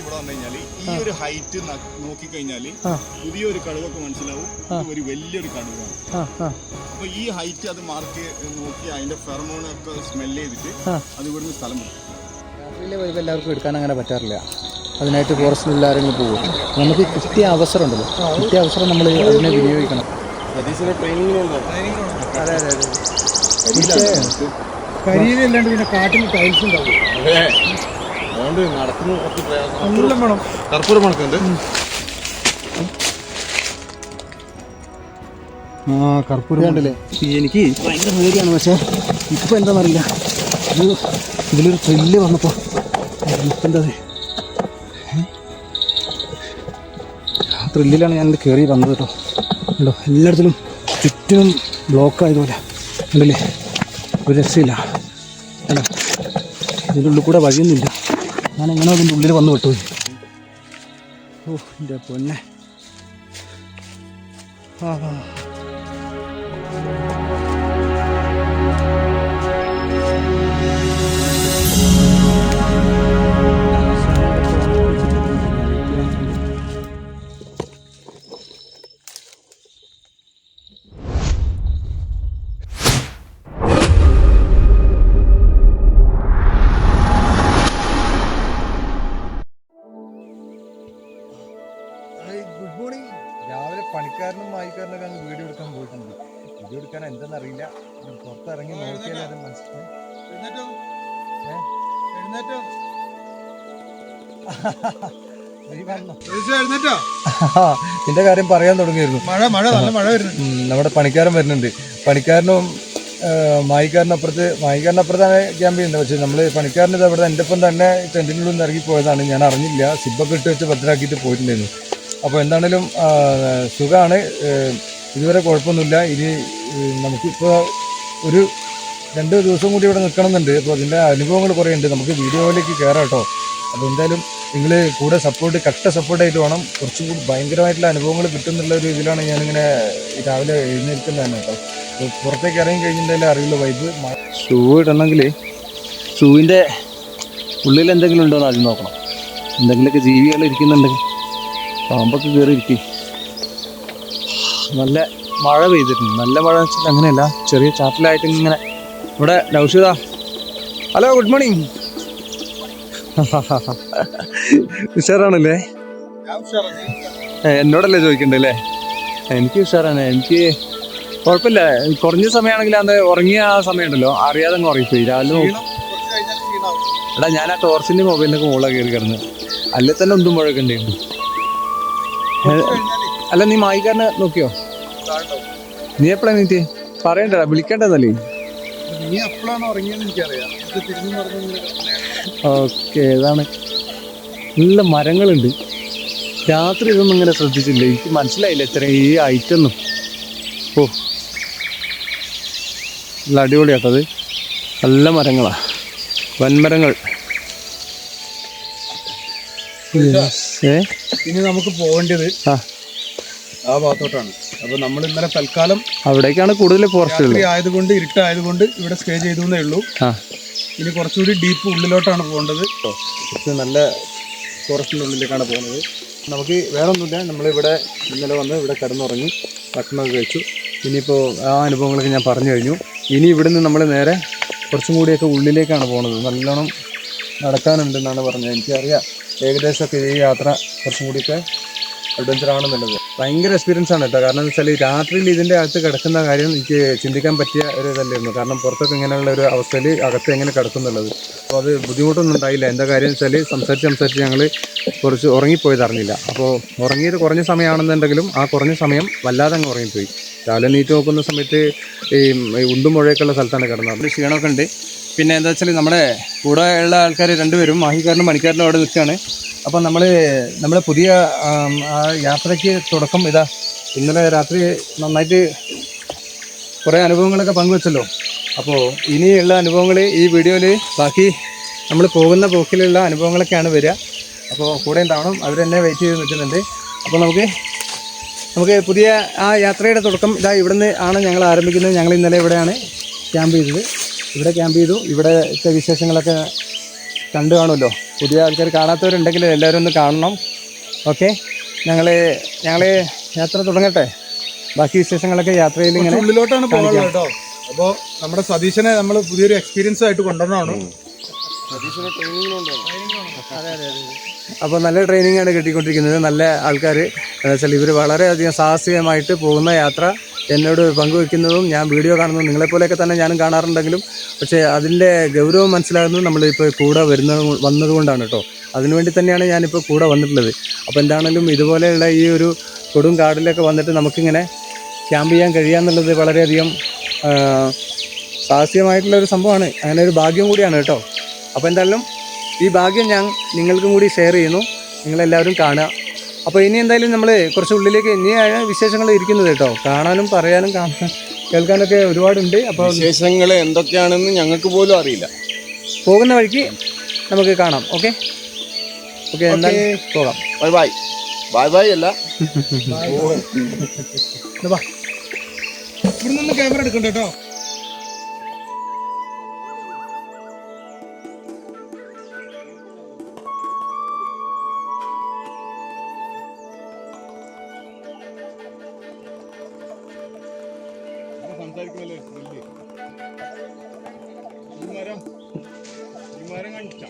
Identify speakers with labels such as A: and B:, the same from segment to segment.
A: ഇവിടെ വന്നു കഴിഞ്ഞാൽ ഈ ഒരു ഹൈറ്റ് നോക്കിക്കഴിഞ്ഞാൽ പുതിയൊരു കടുവൊക്കെ മനസ്സിലാവും, ഒരു വലിയൊരു കടുവാണ്. അപ്പൊ ഈ ഹൈറ്റ് അത് മാർക്ക് നോക്കി അതിന്റെ ഫെർമോണൊക്കെ സ്മെല് ചെയ്തിട്ട് അത് ഇവിടുന്ന് സ്ഥലം പോകും.
B: രാത്രിയിലെ വൈബ് എല്ലാവർക്കും എടുക്കാൻ അങ്ങനെ പറ്റാറില്ല. അതിനായിട്ട് ഫോറസ്റ്റിൽ ആരെങ്കിലും പോകും. നമുക്ക് കിട്ടിയ അവസരം ഉണ്ടല്ലോ, കിട്ടിയ അവസരം നമ്മൾ അതിനെ വിനിയോഗിക്കണം. അതെ അതെ അതെ. കരിയിലല്ലാണ്ട് പിന്നെ കാട്ടിൽ ടൈൽസ് ഉണ്ടാവും.
A: അതുകൊണ്ട് നടക്കുന്ന കുറച്ച് പ്രയാസം. കർപ്പൂരം മണക്കുന്നുണ്ട്.
B: കർപ്പൂരം കണ്ടല്ലേ. എനിക്ക് ഭയങ്കര പേടിയാണ്, പക്ഷേ ഇപ്പം എന്താണെന്നറിയില്ല, ഇതിലൊരു ത്രില്ല് വന്നപ്പോൾ ഇപ്പം എന്താ ആ ത്രില്ലിലാണ് ഞാനിത് കയറി വന്നത് കേട്ടോ. ഉണ്ടോ, എല്ലായിടത്തിലും ചുറ്റിനും ബ്ലോക്ക് ആയതുപോലെ ഉണ്ടല്ലേ, ഒരു രക്ഷയില്ല. അല്ല, ഇതിൻ്റെ ഉള്ളിൽ കൂടെ വഴിയൊന്നുമില്ല. ഞാൻ എങ്ങനെ അതിൻ്റെ ഉള്ളിൽ വന്ന് വിട്ടു. ഓ എൻ്റെ പൊന്നെ. Good morning. രാവിലെ പണിക്കാരനും വായിക്കാരനൊക്കെ അങ്ങ് വീഡിയോ എടുക്കാൻ പോയിട്ടുണ്ട്. വീഡിയോ എടുക്കാൻ എന്തെന്നറിയില്ല, പുറത്തിറങ്ങി നോക്കിയാലേ അത് മനസ്സിലായി. നിന്റെ കാര്യം പറയാൻ തുടങ്ങിയിരുന്നു. നമ്മുടെ പണിക്കാരൻ വരുന്നുണ്ട്. പണിക്കാരനും മായിക്കാരനപ്പുറത്താണ് ക്യാമ്പ് ചെയ്യുന്നത്. പക്ഷെ നമ്മൾ പണിക്കാരൻ്റെ അവിടെ എൻ്റെ ഒപ്പം തന്നെ ടെൻറ്റിനുള്ളിൽ നിന്ന് ഇറങ്ങി പോയതാണ്. ഞാൻ അറിഞ്ഞില്ല, സിബൊക്കെ ഇട്ട് വെച്ച് ഭദ്രാക്കിയിട്ട് പോയിട്ടുണ്ടായിരുന്നു. അപ്പോൾ എന്താണേലും സുഖമാണ്, ഇതുവരെ കുഴപ്പമൊന്നുമില്ല. ഇനി നമുക്കിപ്പോൾ ഒരു 2 ദിവസം കൂടി ഇവിടെ നിൽക്കണമെന്നുണ്ട്. അപ്പോൾ അതിൻ്റെ അനുഭവങ്ങൾ കുറേ ഉണ്ട്. നമുക്ക് വീഡിയോയിലേക്ക് കയറാം കേട്ടോ. അപ്പോൾ എന്തായാലും നിങ്ങൾ കൂടെ കട്ട സപ്പോർട്ടായിട്ട് വേണം. കുറച്ചും കൂടി ഭയങ്കരമായിട്ടുള്ള അനുഭവങ്ങൾ കിട്ടുന്നുള്ള ഒരു ഇതിലാണ് ഞാനിങ്ങനെ രാവിലെ എഴുന്നേൽക്കുന്നത് തന്നെ കേട്ടോ. അപ്പോൾ പുറത്തേക്ക് ഇറങ്ങി കഴിഞ്ഞിട്ടുണ്ടെങ്കിൽ അറിയില്ല വൈബ്. ഷൂ ഇടണമെങ്കിൽ ഷൂവിൻ്റെ ഉള്ളിൽ എന്തെങ്കിലും ഉണ്ടോ എന്ന് ആദ്യം നോക്കണം. എന്തെങ്കിലുമൊക്കെ ജീവികൾ ഇരിക്കുന്നുണ്ടെങ്കിൽ, പാമ്പൊക്കെ കയറി ഇരിക്കും. നല്ല മഴ പെയ്തിട്ടുണ്ട്. നല്ല മഴ എന്ന് വെച്ചാൽ അങ്ങനെയല്ല, ചെറിയ ചാറ്റിലായിട്ട് ഇങ്ങനെ. ഇവിടെ നൗഷിത, ഹലോ, ഗുഡ് മോർണിംഗ്. ഉഷാറാണല്ലേ? എന്നോടല്ലേ ചോദിക്കണ്ടല്ലേ? എനിക്ക് ഉഷാറാണ്, എനിക്ക് കുഴപ്പമില്ല. കുറഞ്ഞ സമയമാണെങ്കിൽ അത് ഉറങ്ങിയ ആ സമയം ഉണ്ടല്ലോ, അറിയാതെ അങ്ങ് ഉറങ്ങിപ്പോയി. രാവിലെ എടാ, ഞാൻ ആ ടോർച്ചിൻ്റെ മൊബൈലിനൊക്കെ മുകളിലാണ് കയറി കിടന്നത്. അല്ലെ തന്നെ ഒന്നും മുഴക്ക ഉണ്ടായിരുന്നു. അല്ല, നീ മായിക്കാരനെ നോക്കിയോ? നീ എപ്പോഴാണ് നീറ്റ് പറയണ്ടടാ, വിളിക്കേണ്ടതല്ലേ? ഓക്കെ, ഇതാണ്. നല്ല മരങ്ങളുണ്ട്. രാത്രി ഇതൊന്നും ഇങ്ങനെ ശ്രദ്ധിച്ചില്ല, എനിക്ക് മനസ്സിലായില്ല ഇത്ര ഈ ഐറ്റൊന്നും. ഓ, നല്ല അടിപൊളിയാട്ടത്. നല്ല മരങ്ങളാ, വൻമരങ്ങൾ.
C: ഇനി നമുക്ക് പോകേണ്ടത് ആ ഭാഗത്തോട്ടാണ്. അപ്പോൾ നമ്മൾ ഇന്നലെ തൽക്കാലം
B: അവിടേക്കാണ് കൂടുതൽ ഫോറസ്റ്റ്
C: ആയതുകൊണ്ട്, ഇരുട്ടായതുകൊണ്ട് ഇവിടെ സ്റ്റേ ചെയ്തേ ഉള്ളൂ. ഇനി കുറച്ചുകൂടി ഡീപ്പ് ഉള്ളിലോട്ടാണ് പോകേണ്ടത്.
B: നല്ല ഫോറസ്റ്റിൻ്റെ ഉള്ളിലേക്കാണ് പോകുന്നത്. നമുക്ക് വേറെ ഒന്നുമില്ല, നമ്മളിവിടെ ഇന്നലെ വന്ന് ഇവിടെ കിടന്നുറങ്ങി ഭക്ഷണമൊക്കെ കഴിച്ചു. ഇനിയിപ്പോൾ ആ അനുഭവങ്ങളൊക്കെ ഞാൻ പറഞ്ഞു കഴിഞ്ഞു. ഇനി ഇവിടുന്ന് നമ്മൾ നേരെ കുറച്ചും കൂടിയൊക്കെ ഉള്ളിലേക്കാണ് പോകുന്നത്. നല്ലോണം നടക്കാനുണ്ടെന്നാണ് പറഞ്ഞത്. എനിക്കറിയാം ഏകദേശമൊക്കെ ഈ യാത്ര കുറച്ചും കൂടിയൊക്കെ അഡ്വഞ്ചർ ആണെന്നുള്ളത്. ഭയങ്കര എക്സ്പീരിയൻസ് ആണ് കേട്ടോ. കാരണം എന്ന് വെച്ചാൽ രാത്രിയിൽ ഇതിൻ്റെ അകത്ത് കിടക്കുന്ന കാര്യം എനിക്ക് ചിന്തിക്കാൻ പറ്റിയ ഒരു ഇതല്ലായിരുന്നു. കാരണം പുറത്തൊക്കെ ഇങ്ങനെയുള്ള ഒരു അവസ്ഥയിൽ അകത്ത് എങ്ങനെ കിടക്കുന്നുള്ളത്. അപ്പോൾ അത് ബുദ്ധിമുട്ടൊന്നും ഉണ്ടായില്ല. എന്താ കാര്യം എന്ന് വെച്ചാൽ സംസാരിച്ച് ഞങ്ങൾ കുറച്ച് ഉറങ്ങിപ്പോയത് അറിഞ്ഞില്ല. അപ്പോൾ ഉറങ്ങിയത് കുറഞ്ഞ സമയമാണെന്നുണ്ടെങ്കിലും ആ കുറഞ്ഞ സമയം വല്ലാതെ അങ്ങ് ഉറങ്ങിപ്പോയി. രാവിലെ നീറ്റ് നോക്കുന്ന സമയത്ത് ഈ ഉണ്ടും മുഴയൊക്കെയുള്ള സ്ഥലത്താണ് കിടന്നത്. അതിൽ ക്ഷീണമൊക്കെ ഉണ്ട്. പിന്നെ എന്താ വെച്ചാൽ നമ്മുടെ കൂടെ ഉള്ള ആൾക്കാർ 2 പേരും മാഹിക്കാരനും പണിക്കാരനും അവിടെ നിൽക്കുകയാണ്. അപ്പം നമ്മുടെ പുതിയ ആ യാത്രയ്ക്ക് തുടക്കം ഇതാ. ഇന്നലെ രാത്രി നന്നായിട്ട് കുറേ അനുഭവങ്ങളൊക്കെ പങ്കുവച്ചല്ലോ. അപ്പോൾ ഇനിയുള്ള അനുഭവങ്ങൾ ഈ വീഡിയോയിൽ ബാക്കി നമ്മൾ പോകുന്ന പോക്കിലുള്ള അനുഭവങ്ങളൊക്കെയാണ് വരിക. അപ്പോൾ കൂടെ ഉണ്ടാവണം, അവരെന്നെ വെയിറ്റ് ചെയ്ത് നിൽക്കുന്നുണ്ട്. അപ്പോൾ നമുക്ക് പുതിയ ആ യാത്രയുടെ തുടക്കം ഇതാ ഇവിടുന്ന് ആണ് ഞങ്ങൾ ആരംഭിക്കുന്നത്. ഞങ്ങൾ ഇന്നലെ ഇവിടെയാണ് ക്യാമ്പ് ചെയ്തത്. ഇവിടെ ക്യാമ്പ് ചെയ്തു. ഇവിടുത്തെ വിശേഷങ്ങളൊക്കെ കണ്ടു കാണുമല്ലോ. പുതിയ ആൾക്കാർ കാണാത്തവരുണ്ടെങ്കിൽ എല്ലാവരും ഒന്ന് കാണണം. ഓക്കെ, ഞങ്ങൾ യാത്ര തുടങ്ങട്ടെ. ബാക്കി വിശേഷങ്ങളൊക്കെ യാത്രയിൽ ഇങ്ങനെ
C: ഉള്ളിലോട്ടാണ് പോകാനുള്ളത് കേട്ടോ. അപ്പോൾ നമ്മുടെ സതീശനെ നമ്മൾ പുതിയൊരു എക്സ്പീരിയൻസ് ആയിട്ട് കൊണ്ടുവന്നതാണ്.
B: അപ്പോൾ നല്ല ട്രെയിനിങ് ആണ് കിട്ടിക്കൊണ്ടിരിക്കുന്നത്. നല്ല ആൾക്കാർ എന്ന് വെച്ചാൽ ഇവർ വളരെയധികം സാഹസികമായിട്ട് പോകുന്ന യാത്ര എന്നോട് പങ്കുവെക്കുന്നതും ഞാൻ വീഡിയോ കാണുന്നതും നിങ്ങളെപ്പോലെയൊക്കെ തന്നെ ഞാനും കാണാറുണ്ടെങ്കിലും പക്ഷേ അതിൻ്റെ ഗൗരവം മനസ്സിലാകുന്നത് നമ്മളിപ്പോൾ കൂടെ വന്നതുകൊണ്ടാണ് കേട്ടോ. അതിനുവേണ്ടി തന്നെയാണ് ഞാനിപ്പോൾ കൂടെ വന്നിട്ടുള്ളത്. അപ്പോൾ എന്താണെങ്കിലും ഇതുപോലെയുള്ള ഈ ഒരു കൊടും കാടിലൊക്കെ വന്നിട്ട് നമുക്കിങ്ങനെ ക്യാമ്പ് ചെയ്യാൻ കഴിയാന്നുള്ളത് വളരെയധികം സാഹസികമായിട്ടുള്ളൊരു സംഭവമാണ്. അങ്ങനെ ഒരു ഭാഗ്യം കൂടിയാണ് കേട്ടോ. അപ്പോൾ എന്തായാലും ഈ ഭാഗ്യം ഞാൻ നിങ്ങൾക്കും കൂടി ഷെയർ ചെയ്യുന്നു. നിങ്ങളെല്ലാവരും കാണുക. അപ്പോൾ ഇനി എന്തായാലും നമ്മൾ കുറച്ച് ഉള്ളിലേക്ക് ഇനിയാണ് വിശേഷങ്ങൾ ഇരിക്കുന്നത് കേട്ടോ. കാണാനും പറയാനും കേൾക്കാനൊക്കെ ഒരുപാടുണ്ട്. അപ്പോൾ
A: വിശേഷങ്ങൾ എന്തൊക്കെയാണെന്ന് ഞങ്ങൾക്ക് പോലും അറിയില്ല.
B: പോകുന്ന വഴിക്ക് നമുക്ക് കാണാം. ഓക്കെ ഓക്കെ, എന്തായാലും പോകാം.
A: Bye bye. ബൈ ബൈ അല്ല,
C: ഇവിടെ നിന്ന് ക്യാമറ എടുക്കണ്ട കേട്ടോ.
A: സംസാരിക്കുമല്ലേ ഈ മരം കാണിച്ചാ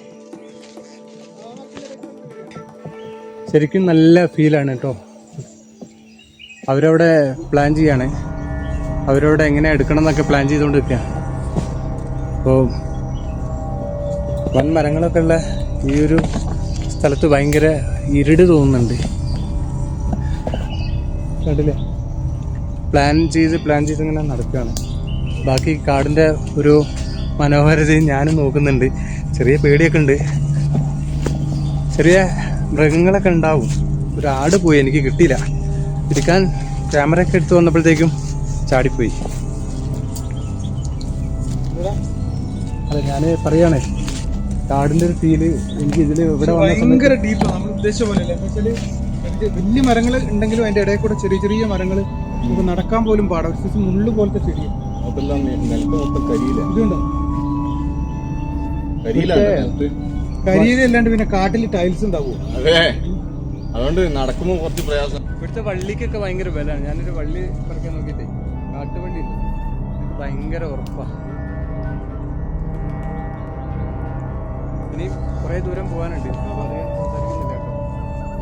B: ശരിക്കും നല്ല ഫീലാണ് കേട്ടോ. അവരവിടെ പ്ലാൻ ചെയ്യാണ്. അവരവിടെ എങ്ങനെ എടുക്കണം എന്നൊക്കെ പ്ലാൻ ചെയ്തുകൊണ്ട് നിൽക്കുക. അപ്പോൾ വൻ മരങ്ങളൊക്കെ ഉള്ള ഈ ഒരു സ്ഥലത്ത് ഭയങ്കര ഇരുട് തോന്നുന്നുണ്ട്. കണ്ടില്ലേ? പ്ലാൻ ചെയ്ത് ഇങ്ങനെ നടക്കുകയാണ്. ബാക്കി കാടിൻ്റെ ഒരു മനോഹാരിതയും ഞാനും നോക്കുന്നുണ്ട്. ചെറിയ പേടിയൊക്കെ ഉണ്ട്. ചെറിയ മൃഗങ്ങളൊക്കെ ഉണ്ടാവും. ഒരു ആട് പോയി, എനിക്ക് കിട്ടിയില്ല. എടുക്കാൻ ക്യാമറയൊക്കെ എടുത്ത് വന്നപ്പോഴത്തേക്കും ചാടിപ്പോയി. അതെ, ഞാൻ പറയുകയാണേ, കാടിൻ്റെ ഒരു ഫീല് എനിക്ക് ഇതിൽ ഇവിടെ
C: ഭയങ്കര ഡീപ്പാണ്. നമ്മൾ ഉദ്ദേശിച്ച പോലെ അല്ല. എന്താ വെച്ചാൽ വലിയ മരങ്ങൾ ഉണ്ടെങ്കിലും അതിൻ്റെ ഇടയിൽ കൂടെ ചെറിയ ചെറിയ മരങ്ങൾ നമുക്ക് നടക്കാൻ പോലും പാടാം. മുള്ളു പോലത്തെ ചെടി
A: അതെല്ലാം നിലത്ത് മൊത്തം കരിയില.
C: ഇതുണ്ടോ?
A: കരിയിലാണ്.
C: കരിയിലല്ലാണ്ട് പിന്നെ കാട്ടിൽ ടൈൽസ് ഉണ്ടാവുമോ?
A: അതെ, അതുകൊണ്ട് നടക്കുമ്പോൾ കുറച്ച് പ്രയാസം.
B: ഇവിടുത്തെ വള്ളിക്കൊക്കെ ഭയങ്കര വിലയാണ്. ഞാനൊരു വള്ളി പറിക്കാൻ നോക്കിയിട്ടേ, കാട്ടുവള്ളി ഉണ്ട്, എനിക്ക് ഭയങ്കര ഉറപ്പാണ്. ഇനി കുറേ ദൂരം പോകാനുണ്ട്. അപ്പോൾ അധികം സംസാരിക്കുന്നില്ല കേട്ടോ.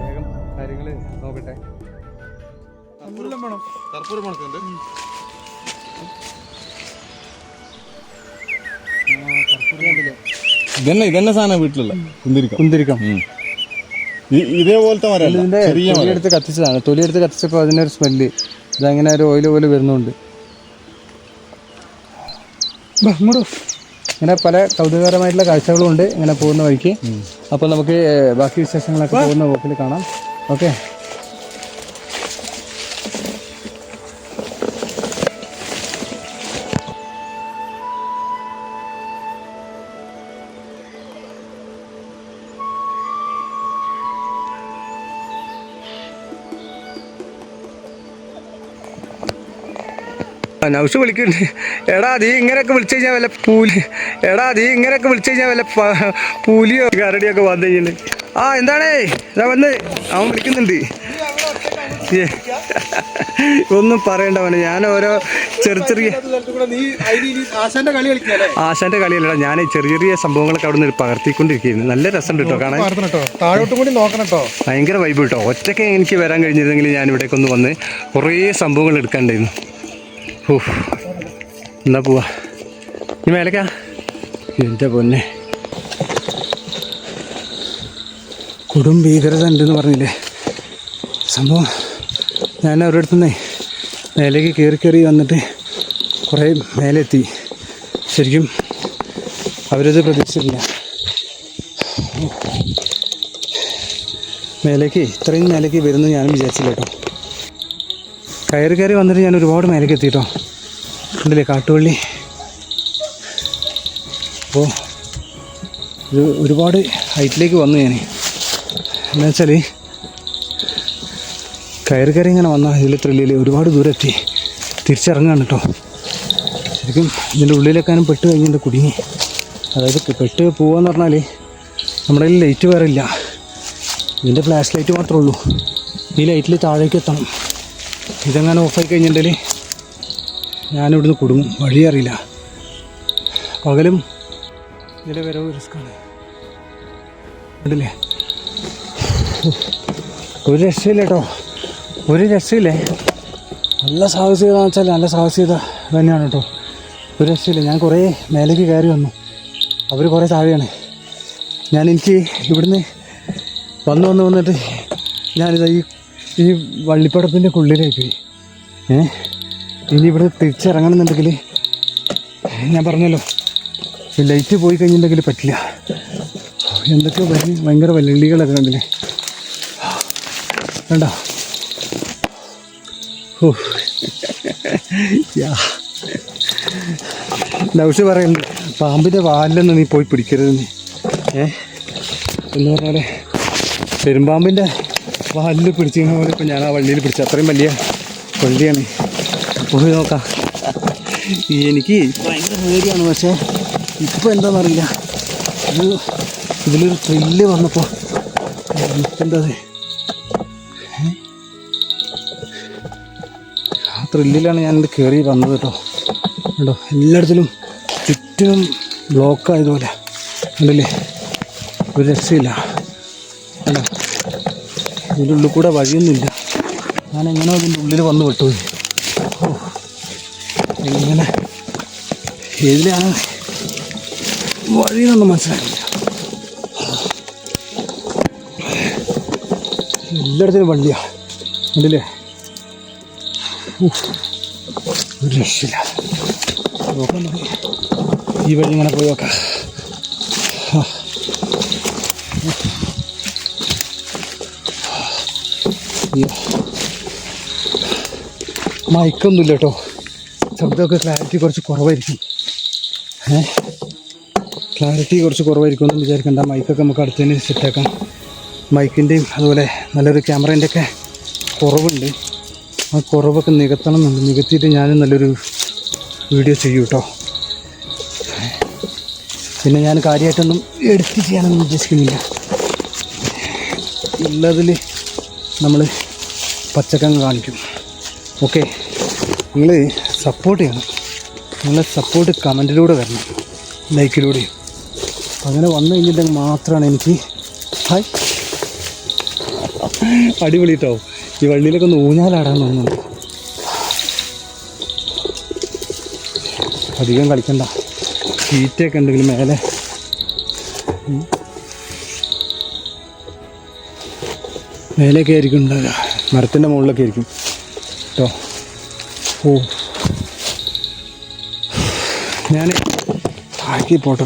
B: വേഗം കാര്യങ്ങൾ നോക്കട്ടെ.
A: കർപ്പൂരം മണക്കുന്നുണ്ട്. ഇതന്നെ സാധനം വീട്ടിലുള്ള കുന്തിരിക്കം. ഇതേപോലത്തെ മരം
B: ഇതിന്റെ തൊലിയെടുത്ത് കത്തിച്ചതാണ്. തൊലിയെടുത്ത് കത്തിച്ചപ്പോൾ അതിനൊരു സ്മെല്ല്, ഇതങ്ങനെ ഒരു ഓയിൽ പോലെ വരുന്നുണ്ട്. ഇങ്ങനെ പല കൗതുകകരമായിട്ടുള്ള കാഴ്ചകളും ഉണ്ട് ഇങ്ങനെ പോകുന്ന വഴിക്ക്. അപ്പോൾ നമുക്ക് ബാക്കി വിശേഷങ്ങളൊക്കെ പോകുന്ന വോക്കിൽ കാണാം. ഓക്കെ, നൗഷ് വിളിക്കുന്നുണ്ട്. എടാ നീ ഇങ്ങനെയൊക്കെ വിളിച്ചു കഴിഞ്ഞാൽ വല്ല പൂലിയോ കരടിയൊക്കെ വന്നു കഴിഞ്ഞാൽ എന്താണേ ഇതാ വന്ന് അവൻ വിളിക്കുന്നുണ്ട്. ഒന്നും പറയണ്ടവനെ. ഞാൻ ഓരോ ചെറിയ ആശാന്റെ കളിയല്ലടാ, ഞാൻ ചെറിയ ചെറിയ സംഭവങ്ങളൊക്കെ അവിടെ നിന്ന് പകർത്തിക്കൊണ്ടിരിക്കുന്നു. നല്ല രസമുണ്ട് കേട്ടോ കാണാൻ. ഭയങ്കര വൈബ് കേട്ടോ. ഒറ്റയ്ക്ക് എനിക്ക് വരാൻ കഴിഞ്ഞിരുന്നെങ്കിൽ ഞാൻ ഇവിടേക്ക് ഒന്ന് വന്ന് കുറേ സംഭവങ്ങൾ എടുക്കാണ്ടായിരുന്നു. എന്നാ പോവാ, ഈ മേലക്കാ. എൻ്റെ പൊന്നെ, കൊടും ഭീകരത ഉണ്ടെന്ന് പറഞ്ഞില്ലേ സംഭവം. ഞാൻ അവരുടെ അടുത്തുനിന്നേ മേലേക്ക് കയറി വന്നിട്ട് കുറേ മേലെത്തി. ശരിക്കും അവരത് പ്രതീക്ഷിച്ചിട്ടില്ല. ഇത്രയും മേലേക്ക് വരുന്നു ഞാനും വിചാരിച്ചില്ല കേട്ടോ. കയറി വന്നിട്ട് ഞാൻ ഒരുപാട് മേലേക്ക് എത്തിയിട്ടോ. ഉണ്ടല്ലേ കാട്ടുവള്ളി. അപ്പോൾ ഇത് ഒരുപാട് ഹൈറ്റിലേക്ക് വന്നു ഞാൻ. എന്താ വെച്ചാൽ കയറി ഇങ്ങനെ വന്ന ഇതിൽ ത്രില്ലിൽ ഒരുപാട് ദൂരം എത്തി. തിരിച്ചിറങ്ങുകയാണ് കേട്ടോ. ശരിക്കും ഇതിൻ്റെ ഉള്ളിലേക്കാനും പെട്ട് കഴിഞ്ഞിട്ട് കുടുങ്ങി. അതായത് പെട്ട് പോവാന്ന് പറഞ്ഞാൽ
C: നമ്മുടെ കയ്യിൽ ലൈറ്റ് വേറെ ഇല്ല, ഇതിൻ്റെ ഫ്ലാഷ് ലൈറ്റ് മാത്രമേ ഉള്ളൂ. ഈ ലൈറ്റിൽ താഴേക്ക് എത്തണം. ഇതെങ്ങനെ ഓഫായി കഴിഞ്ഞിട്ടുണ്ടെങ്കിൽ ഞാനിവിടുന്ന് കുടുങ്ങും, വഴി അറിയില്ല. പകലും ഇതിൻ്റെ വരവ് റിസ്ക്കാണ്. കണ്ടില്ലേ, ഒരു രക്ഷയില്ല കേട്ടോ, ഒരു രക്ഷയില്ലേ. നല്ല സാഹസികത എന്ന് വെച്ചാൽ നല്ല സാഹസികത തന്നെയാണ് കേട്ടോ, ഒരു രക്ഷയില്ല. ഞാൻ കുറേ മേലേക്ക് കയറി വന്നു, അവർ കുറേ താഴെയാണ്. എനിക്ക് ഇവിടുന്ന് വന്നിട്ട് ഞാനിതാ ഈ വള്ളിപ്പടപ്പിൻ്റെ ഉള്ളിലേക്ക് ഇനി ഇവിടെ തിരിച്ചിറങ്ങണമെന്നുണ്ടെങ്കിൽ ഞാൻ പറഞ്ഞല്ലോ, ഈ ലൈറ്റ് പോയി കഴിഞ്ഞിട്ടുണ്ടെങ്കിൽ പറ്റില്ല. എന്തൊക്കെ ഭയങ്കര വെല്ലുവിളികളൊക്കെ കണ്ടില്ലേ, കണ്ടോ? ലൗഷ് പറയുന്നുണ്ട് പാമ്പിൻ്റെ വാലിലൊന്നും നീ പോയി പിടിക്കരുതെന്ന്. എന്ന് പറഞ്ഞാൽ പെരുമ്പാമ്പിൻ്റെ വാലിൽ പിടിച്ചിരുന്ന പോലെ ഇപ്പം ഞാൻ ആ വള്ളിയിൽ പിടിച്ചു. അത്രയും വലിയ വള്ളിയാണ്. പോയി നോക്കാം. എനിക്ക് ഭയങ്കര പേടിയാണ്, പക്ഷേ ഇപ്പം എന്താണെന്നറിയില്ല, ഇതിലൊരു ത്രില്ല് വന്നപ്പോൾ നിൽക്കേണ്ടത് ആ ത്രില്ലിലാണ് ഞാനിത് കയറി വന്നത് കേട്ടോ. കേട്ടോ, എല്ലായിടത്തിലും ചുറ്റിനും ബ്ലോക്കായതുപോലെ ഉണ്ടല്ലേ, ഒരു രക്ഷയില്ല. കേട്ടോ, ഇതിൻ്റെ ഉള്ളിൽ കൂടെ വഴിയൊന്നുമില്ല. ഞാൻ എങ്ങനെ അതിൻ്റെ ഉള്ളിൽ വന്ന് വിട്ടുപോയി. എങ്ങനെ ഏതിലാണ് വഴിയെന്നൊന്നും മനസ്സിലായില്ല. എല്ലായിടത്തിനും വണ്ടിയാണ് ഉണ്ടല്ലേ, ഒരു രക്ഷയില്ല. നോക്കാൻ മതി, ഈ വഴി ഇങ്ങനെ പോയി നോക്കാം. മൈക്കൊന്നുമില്ല കേട്ടോ, ശബ്ദമൊക്കെ ക്ലാരിറ്റി കുറച്ച് കുറവായിരിക്കും. ക്ലാരിറ്റി കുറച്ച് കുറവായിരിക്കും ഒന്നും വിചാരിക്കണ്ട. മൈക്കൊക്കെ നമുക്ക് അടുത്ത് തന്നെ സെറ്റാക്കാം. മൈക്കിൻ്റെയും അതുപോലെ നല്ലൊരു ക്യാമറേൻ്റെ ഒക്കെ കുറവുണ്ട്. ആ കുറവൊക്കെ നികത്തണം എന്നുണ്ട്. നികത്തിയിട്ട് ഞാനും നല്ലൊരു വീഡിയോ ചെയ്യും കേട്ടോ. പിന്നെ ഞാൻ കാര്യമായിട്ടൊന്നും എഡിറ്റ് ചെയ്യാനൊന്നും ഉദ്ദേശിക്കുന്നില്ല. ഉള്ളതിൽ നമ്മൾ പച്ചക്കങ്ങ് കാണിക്കും. ഓക്കെ, നിങ്ങൾ സപ്പോർട്ട് ചെയ്യണം. നിങ്ങളെ സപ്പോർട്ട് കമൻറ്റിലൂടെ വരണം, ലൈക്കിലൂടെയും. അങ്ങനെ വന്നു കഴിഞ്ഞിട്ടുണ്ടെങ്കിൽ മാത്രമാണ് എനിക്ക് ഹായ് അടിപൊളി കേട്ടോ. ഈ വള്ളിയിലൊക്കെ ഒന്ന് ഊഞ്ഞാലാടാൻ തോന്നുന്നുണ്ട്. അധികം കളിക്കണ്ട, ഹീറ്റൊക്കെ ഉണ്ടെങ്കിൽ മേലെ മേലെയൊക്കെ ആയിരിക്കും ഉണ്ടാകുക, മരത്തിൻ്റെ മുകളിലൊക്കെ ആയിരിക്കും കേട്ടോ. ഓ, ഞാൻ ആക്കി പോട്ടോ.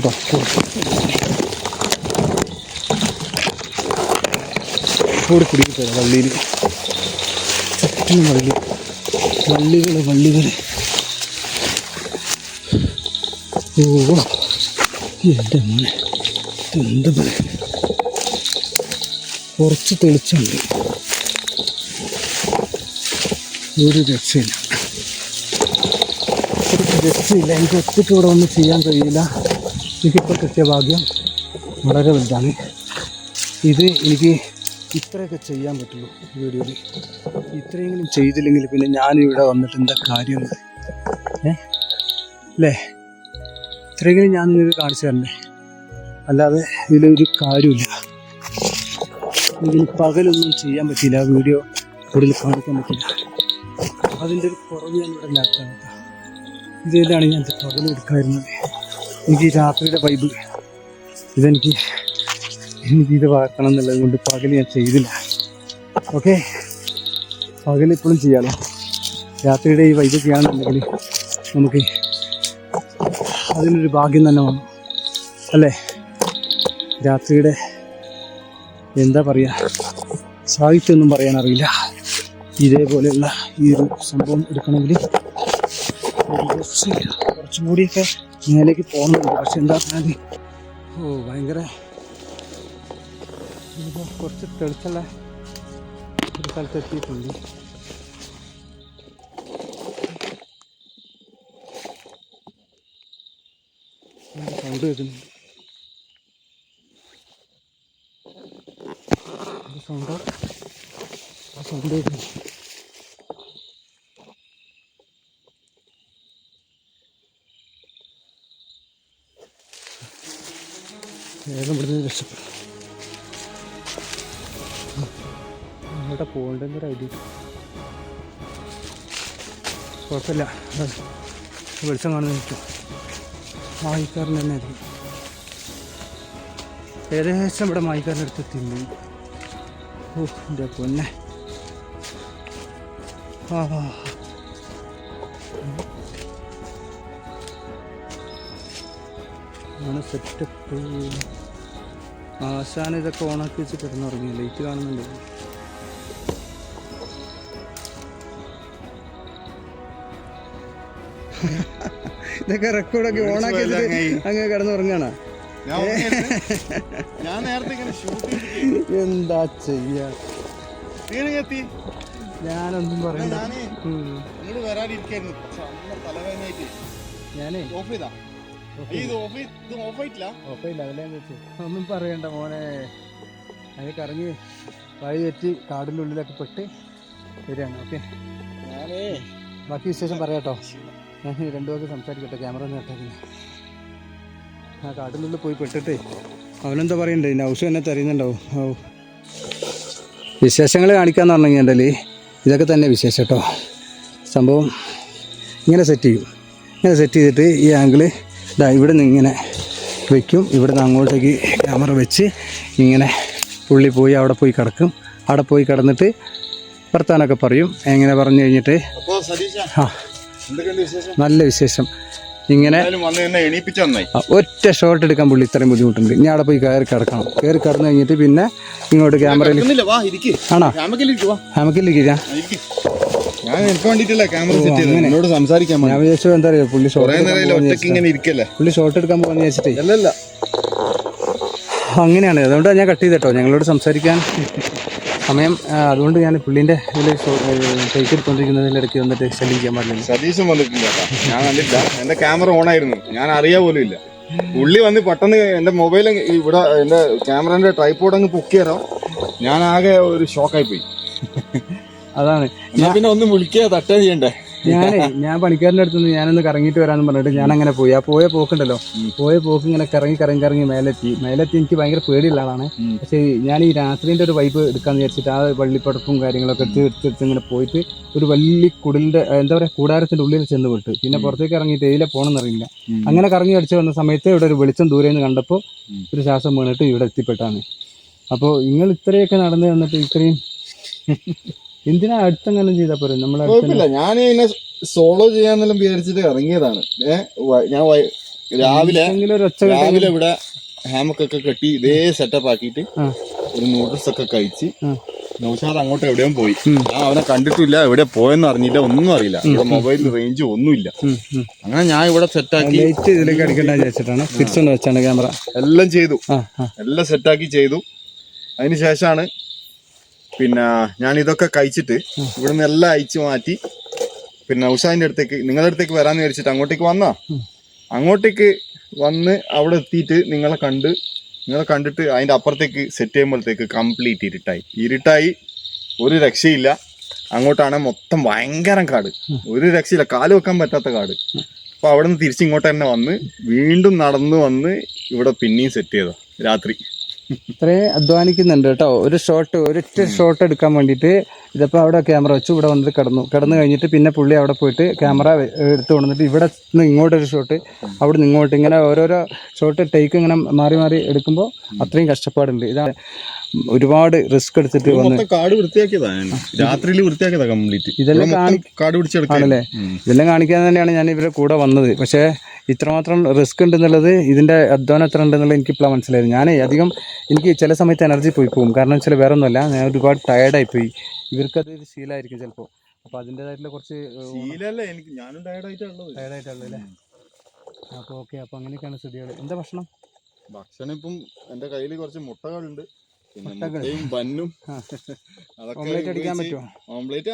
C: കൂടി കുടിക്കട്ടെ വള്ളിയിൽ, ചുറ്റും വള്ളികൾ. ഓ എൻ്റെ മോനെ, എന്ത് പറയുക, കുറച്ച് തെളിച്ചുണ്ട്, ഒരു രക്ഷയില്ല. എനിക്ക് ഒറ്റയ്ക്ക് ഇവിടെ ഒന്നും ചെയ്യാൻ കഴിയില്ല. എനിക്കിപ്പോൾ കിട്ടിയ ഭാഗ്യം വളരെ വലുതാണ്. ഇത് എനിക്ക് ഇത്രയൊക്കെ ചെയ്യാൻ പറ്റുള്ളൂ വീഡിയോയിൽ. ഇത്രയെങ്കിലും ചെയ്തില്ലെങ്കിൽ പിന്നെ ഞാനിവിടെ വന്നിട്ട് എന്താ കാര്യം അല്ലേ? ഇത്രയെങ്കിലും ഞാൻ നിങ്ങൾക്ക് കാണിച്ചു തരണ്ടേ, അല്ലാതെ ഇതിലൊരു കാര്യമില്ല. ഇതിന് പകലൊന്നും ചെയ്യാൻ പറ്റില്ല, വീഡിയോ കൂടുതൽ കാണിക്കാൻ പറ്റില്ല. അതിൻ്റെ ഒരു കുറവ് ഞാൻ ഇവിടെ നേരത്തെ ഇതിലാണ് ഞാൻ പകലെടുക്കാറുള്ളത്. എനിക്ക് രാത്രിയുടെ വൈബ് എനിക്കിത് വാക്കണം എന്നുള്ളത് കൊണ്ട് പകൽ ഞാൻ ചെയ്തില്ല. ഓക്കെ, പകലിപ്പോഴും ചെയ്യാമല്ലോ. രാത്രിയുടെ ഈ വൈബ് ചെയ്യാന്നുണ്ടെങ്കിൽ നമുക്ക് അതിനൊരു ഭാഗ്യം തന്നെ വേണം അല്ലേ? രാത്രിയുടെ എന്താ പറയുക, സാഹിത്യമൊന്നും പറയാനറിയില്ല. ഇതേപോലെയുള്ള ഈ ഒരു സംഭവം എടുക്കണമെങ്കിൽ കുറച്ചും കൂടിയൊക്കെ മേലേക്ക് പോകുന്നുണ്ട്. പക്ഷെ എന്താ പറഞ്ഞാൽ ഭയങ്കര കുറച്ച് തെളിച്ചുള്ള ഒരു സ്ഥലത്തെത്തിയിട്ടുണ്ട്. സൗണ്ട് കേൾക്കുന്നുണ്ട്. സൗണ്ട് ആ സൗണ്ട് കേൾക്കുന്നു. വേഗം ഇവിടുന്ന് രക്ഷപ്പെടും. അങ്ങോട്ട് പോകേണ്ടെന്നൊരു ഐഡിയ. കുഴപ്പമില്ല, വെളിച്ചം കാണുന്ന നിൽക്കും. മായിക്കാരൻ തന്നെ ആയിരിക്കും. ഏകദേശം ഇവിടെ മായിക്കാരൻ്റെ അടുത്ത് എത്തിയിട്ടുണ്ട്. ഓ എൻ്റെ പൊന്നെ. ആ ആണ് സെറ്റപ്പ്. ആശാൻ ഇതൊക്കെ ഓണാക്കി വെച്ച് കിടന്നുറങ്ങി. ലൈറ്റ് കാണുന്നുണ്ട്. ഇതൊക്കെ റെക്കോർഡൊക്കെ ഓണാക്കി അങ്ങ് കിടന്നുറങ്ങാണ്.
A: ഞാൻ നേരത്തെ
C: എന്താ ചെയ്യാ, ഞാനൊന്നും പറയണ്ട. ഞാനേ ഓഫായില്ല, അതിലെ വെച്ച് ഒന്നും പറയണ്ട മോനെ. അതിന് കറങ്ങി വഴി തെറ്റി കാടിൻ്റെ ഉള്ളിലൊക്കെ പെട്ട് വരികയാണ്. ഓക്കെ, ബാക്കി വിശേഷം പറയാട്ടോ. ഞാൻ രണ്ടു പേർക്ക് സംസാരിക്കട്ടെ, ക്യാമറ ഒന്നും കേട്ടേക്കില്ല. ആ കാട്ടിൻ്റെ ഉള്ളിൽ പോയി പെട്ടിട്ടേ അവനെന്താ പറയണ്ടേ, നൗഷ് എന്നെ തരുന്നുണ്ടാവും. ഓ, വിശേഷങ്ങൾ കാണിക്കാന്ന് പറഞ്ഞു കഴിഞ്ഞാൽ ഇതൊക്കെ തന്നെ വിശേഷം കേട്ടോ. സംഭവം ഇങ്ങനെ സെറ്റ് ചെയ്യും. ഇങ്ങനെ സെറ്റ് ചെയ്തിട്ട് ഈ ആംഗിള് ഇതാ ഇവിടെ നിന്ന് ഇങ്ങനെ വയ്ക്കും. ഇവിടെ നിന്ന് അങ്ങോട്ടേക്ക് ക്യാമറ വെച്ച് ഇങ്ങനെ പുള്ളി പോയി അവിടെ പോയി കിടക്കും. അവിടെ പോയി കിടന്നിട്ട് വർത്താനൊക്കെ പറയും. എങ്ങനെ പറഞ്ഞു കഴിഞ്ഞിട്ട് ആ നല്ല വിശേഷം. ഇങ്ങനെ ഒറ്റ ഷോട്ട് എടുക്കാൻ പുള്ളി ഇത്രയും ബുദ്ധിമുട്ടുണ്ട്. ഇനി അവിടെ പോയി കയറി കിടക്കണം. കയറി കിടന്നു കഴിഞ്ഞിട്ട് പിന്നെ ഇങ്ങോട്ട് ക്യാമറയിൽ ആണോ ഹാമക്കിലേക്ക്
A: ഞാൻ എനിക്ക് വേണ്ടിട്ടല്ല ക്യാമറ സെറ്റ് ചെയ്തത്, എന്നോട് സംസാരിക്കാൻ.
C: ഞാൻ വിചാരിച്ചു എന്താ പറയുക പുള്ളി
A: പുള്ളി
C: ഷോട്ട് എടുക്കാൻ പോകാന്ന് വിചാരിച്ചിട്ടേ. അല്ലല്ല, അങ്ങനെയാണ്. അതുകൊണ്ടാണ് ഞാൻ കട്ട് ചെയ്തട്ടോ. ഞങ്ങളോട് സംസാരിക്കാൻ സമയം. അതുകൊണ്ട് ഞാൻ പുള്ളീൻ്റെ ഇതിൽ ടേക്ക് എടുത്തോണ്ടിരിക്കുന്നതിൻ്റെ ഇടയ്ക്ക് വന്നിട്ട് ശല്യം ചെയ്യാൻ പാടില്ല.
A: സതീശൻ വന്നിട്ടില്ല, ഞാൻ കണ്ടില്ല. എന്റെ ക്യാമറ ഓൺ ആയിരുന്നു, ഞാൻ അറിയാൻ പോലും ഇല്ല. പുള്ളി വന്ന് പെട്ടെന്ന് എന്റെ മൊബൈൽ ഇവിടെ എന്റെ ക്യാമറന്റെ ട്രൈപോഡ് അങ്ങ് പൊക്കിയാലോ, ഞാൻ ആകെ ഒരു ഷോക്കായി പോയി.
C: അതാണ്
A: ഞാൻ പിന്നെ ഒന്ന് വിളിക്കുക തട്ടാ ചെയ്യണ്ടേ.
C: ഞാൻ പണിക്കാരൻ്റെ അടുത്ത് നിന്ന് ഞാനൊന്ന് കറങ്ങിയിട്ട് വരാമെന്ന് പറഞ്ഞിട്ട് ഞാൻ അങ്ങനെ പോയി. ആ പോയ പോക്കുണ്ടല്ലോ, പോയ പോക്ക് ഇങ്ങനെ കറങ്ങി മേലെത്തി എനിക്ക് ഭയങ്കര പേടിയുള്ള ആളാണ്. പക്ഷേ ഞാൻ ഈ രാത്രിൻ്റെ ഒരു വൈബ് എടുക്കാന്ന് വിചാരിച്ചിട്ട് ആ വള്ളിപ്പടപ്പും കാര്യങ്ങളൊക്കെ എടുത്ത് ഇങ്ങനെ പോയിട്ട് ഒരു വലിയ കുടിലിന്റെ എന്താ പറയുക കൂടാരത്തിന്റെ ഉള്ളിൽ ചെന്ന് വിട്ട് പിന്നെ പുറത്തേക്ക് ഇറങ്ങിയിട്ട് ഇതിലെ പോകണമെന്ന് അറിയില്ല. അങ്ങനെ കറങ്ങി അടിച്ച് വന്ന സമയത്ത് ഇവിടെ ഒരു വെളിച്ചം ദൂരെ നിന്ന് കണ്ടപ്പോൾ ഒരു ശ്വാസം വീണിട്ട് ഇവിടെ എത്തിപ്പെട്ടാണ്. അപ്പോൾ നിങ്ങൾ ഇത്രയൊക്കെ നടന്നു വന്നിട്ട് ഇത്രയും എന്തിനാ അടുത്തെങ്ങനെ ചെയ്താൽ പോരെ?
A: നമ്മളെ ഞാൻ ഇതിനെ സോളോ ചെയ്യാന്നെല്ലാം വിചാരിച്ചിട്ട് ഇറങ്ങിയതാണ്. ഞാൻ രാവിലെ ഇവിടെ ഹാമക്കൊക്കെ കെട്ടി ഇതേ സെറ്റപ്പ് ആക്കിയിട്ട് ഒരു നൂഡിൽസ് ഒക്കെ കഴിച്ച് നൗഷാദ് അങ്ങോട്ട് എവിടെയും പോയി. ഞാൻ അവനെ കണ്ടിട്ടില്ല, എവിടെ പോയെന്ന് അറിഞ്ഞില്ല, ഒന്നും അറിയില്ല. ഇവിടെ മൊബൈലിൽ റേഞ്ച് ഒന്നുമില്ല. അങ്ങനെ ഞാൻ ഇവിടെ സെറ്റാക്കി
C: ക്യാമറ
A: എല്ലാം ചെയ്തു, എല്ലാം സെറ്റാക്കി ചെയ്തു. അതിന് ശേഷമാണ് പിന്നെ ഞാൻ ഇതൊക്കെ കഴിച്ചിട്ട് ഇവിടുന്ന് എല്ലാം അയച്ചു മാറ്റി പിന്നെ നൗഷാദിന്റെ അടുത്തേക്ക് നിങ്ങളുടെ അടുത്തേക്ക് വരാന്ന് വിചാരിച്ചിട്ട് അങ്ങോട്ടേക്ക് വന്നാ. അങ്ങോട്ടേക്ക് വന്ന് അവിടെ എത്തിയിട്ട് നിങ്ങളെ കണ്ടിട്ട് അതിന്റെ അപ്പുറത്തേക്ക് സെറ്റ് ചെയ്യുമ്പോഴത്തേക്ക് കംപ്ലീറ്റ് ഇരുട്ടായി ഒരു രക്ഷയില്ല. അങ്ങോട്ടാണ് മൊത്തം ഭയങ്കര കാട്, ഒരു രക്ഷയില്ല, കാല് വെക്കാൻ പറ്റാത്ത കാട്. അപ്പൊ അവിടെ നിന്ന് തിരിച്ചിങ്ങോട്ട് തന്നെ വന്ന് വീണ്ടും നടന്നു വന്ന് ഇവിടെ പിന്നെയും സെറ്റ് ചെയ്തോ രാത്രി.
C: ഇത്രയും അധ്വാനിക്കുന്നുണ്ട് കേട്ടോ. ഒരൊറ്റ ഷോട്ട് എടുക്കാൻ വേണ്ടിയിട്ട്. ഇതിപ്പോൾ അവിടെ ക്യാമറ വെച്ചു, ഇവിടെ വന്നിട്ട് കിടന്നു കഴിഞ്ഞിട്ട് പിന്നെ പുള്ളി അവിടെ പോയിട്ട് ക്യാമറ എടുത്ത് കൊണ്ടുവന്നിട്ട് ഇവിടെ നിന്ന് ഇങ്ങോട്ടൊരു ഷോട്ട്, അവിടെ നിന്ന് ഇങ്ങോട്ട്, ഇങ്ങനെ ഓരോരോ ഷോട്ട് ടേക്ക് ഇങ്ങനെ മാറി മാറി എടുക്കുമ്പോൾ അത്രയും കഷ്ടപ്പാടുണ്ട്. ഇതാണ് ഒരുപാട് റിസ്ക് എടുത്തിട്ട് വന്ന്
A: കാട് വൃത്തിയാക്കിയതാണ്, രാത്രിയിൽ വൃത്തിയാക്കിയതാ കംപ്ലീറ്റ്.
C: ഇതെല്ലാം ആണല്ലേ, ഇതെല്ലാം കാണിക്കാൻ തന്നെയാണ് ഞാൻ ഇവരെ കൂടെ വന്നത്. പക്ഷേ ഇത്രമാത്രം റിസ്ക് ഉണ്ടെന്നുള്ളത്, ഇതിൻ്റെ അധ്വാനം എത്ര ഉണ്ടെന്നുള്ളത് എനിക്കിപ്പോഴാണ് മനസ്സിലായത്. എനിക്ക് ചില സമയത്ത് എനർജി പോയി പോകും. കാരണം വെച്ചാൽ വേറെ ഒന്നുമല്ല, ഞാൻ ഒരുപാട് ടയർഡായിപ്പോയി. ഇവർക്കത് ഒരു ശീലമായിരിക്കും ചിലപ്പോൾ. അപ്പോൾ അതിൻ്റെതായിട്ടുള്ള കുറച്ച്
A: ഞാനും ടയർഡായിട്ടുള്ളത്
C: അല്ലേ. അപ്പോൾ ഓക്കെ, അപ്പോൾ അങ്ങനെയൊക്കെയാണ് സ്ഥിതികൾ. എന്താ ഭക്ഷണം
A: ഇപ്പം എൻ്റെ കയ്യിൽ കുറച്ച് മുട്ടകളുണ്ട്, പിന്നെ മുട്ടയും ബന്നും
C: ഓംലേറ്റ് അടിക്കാൻ പറ്റുമോ?
A: ഓംലേറ്റ്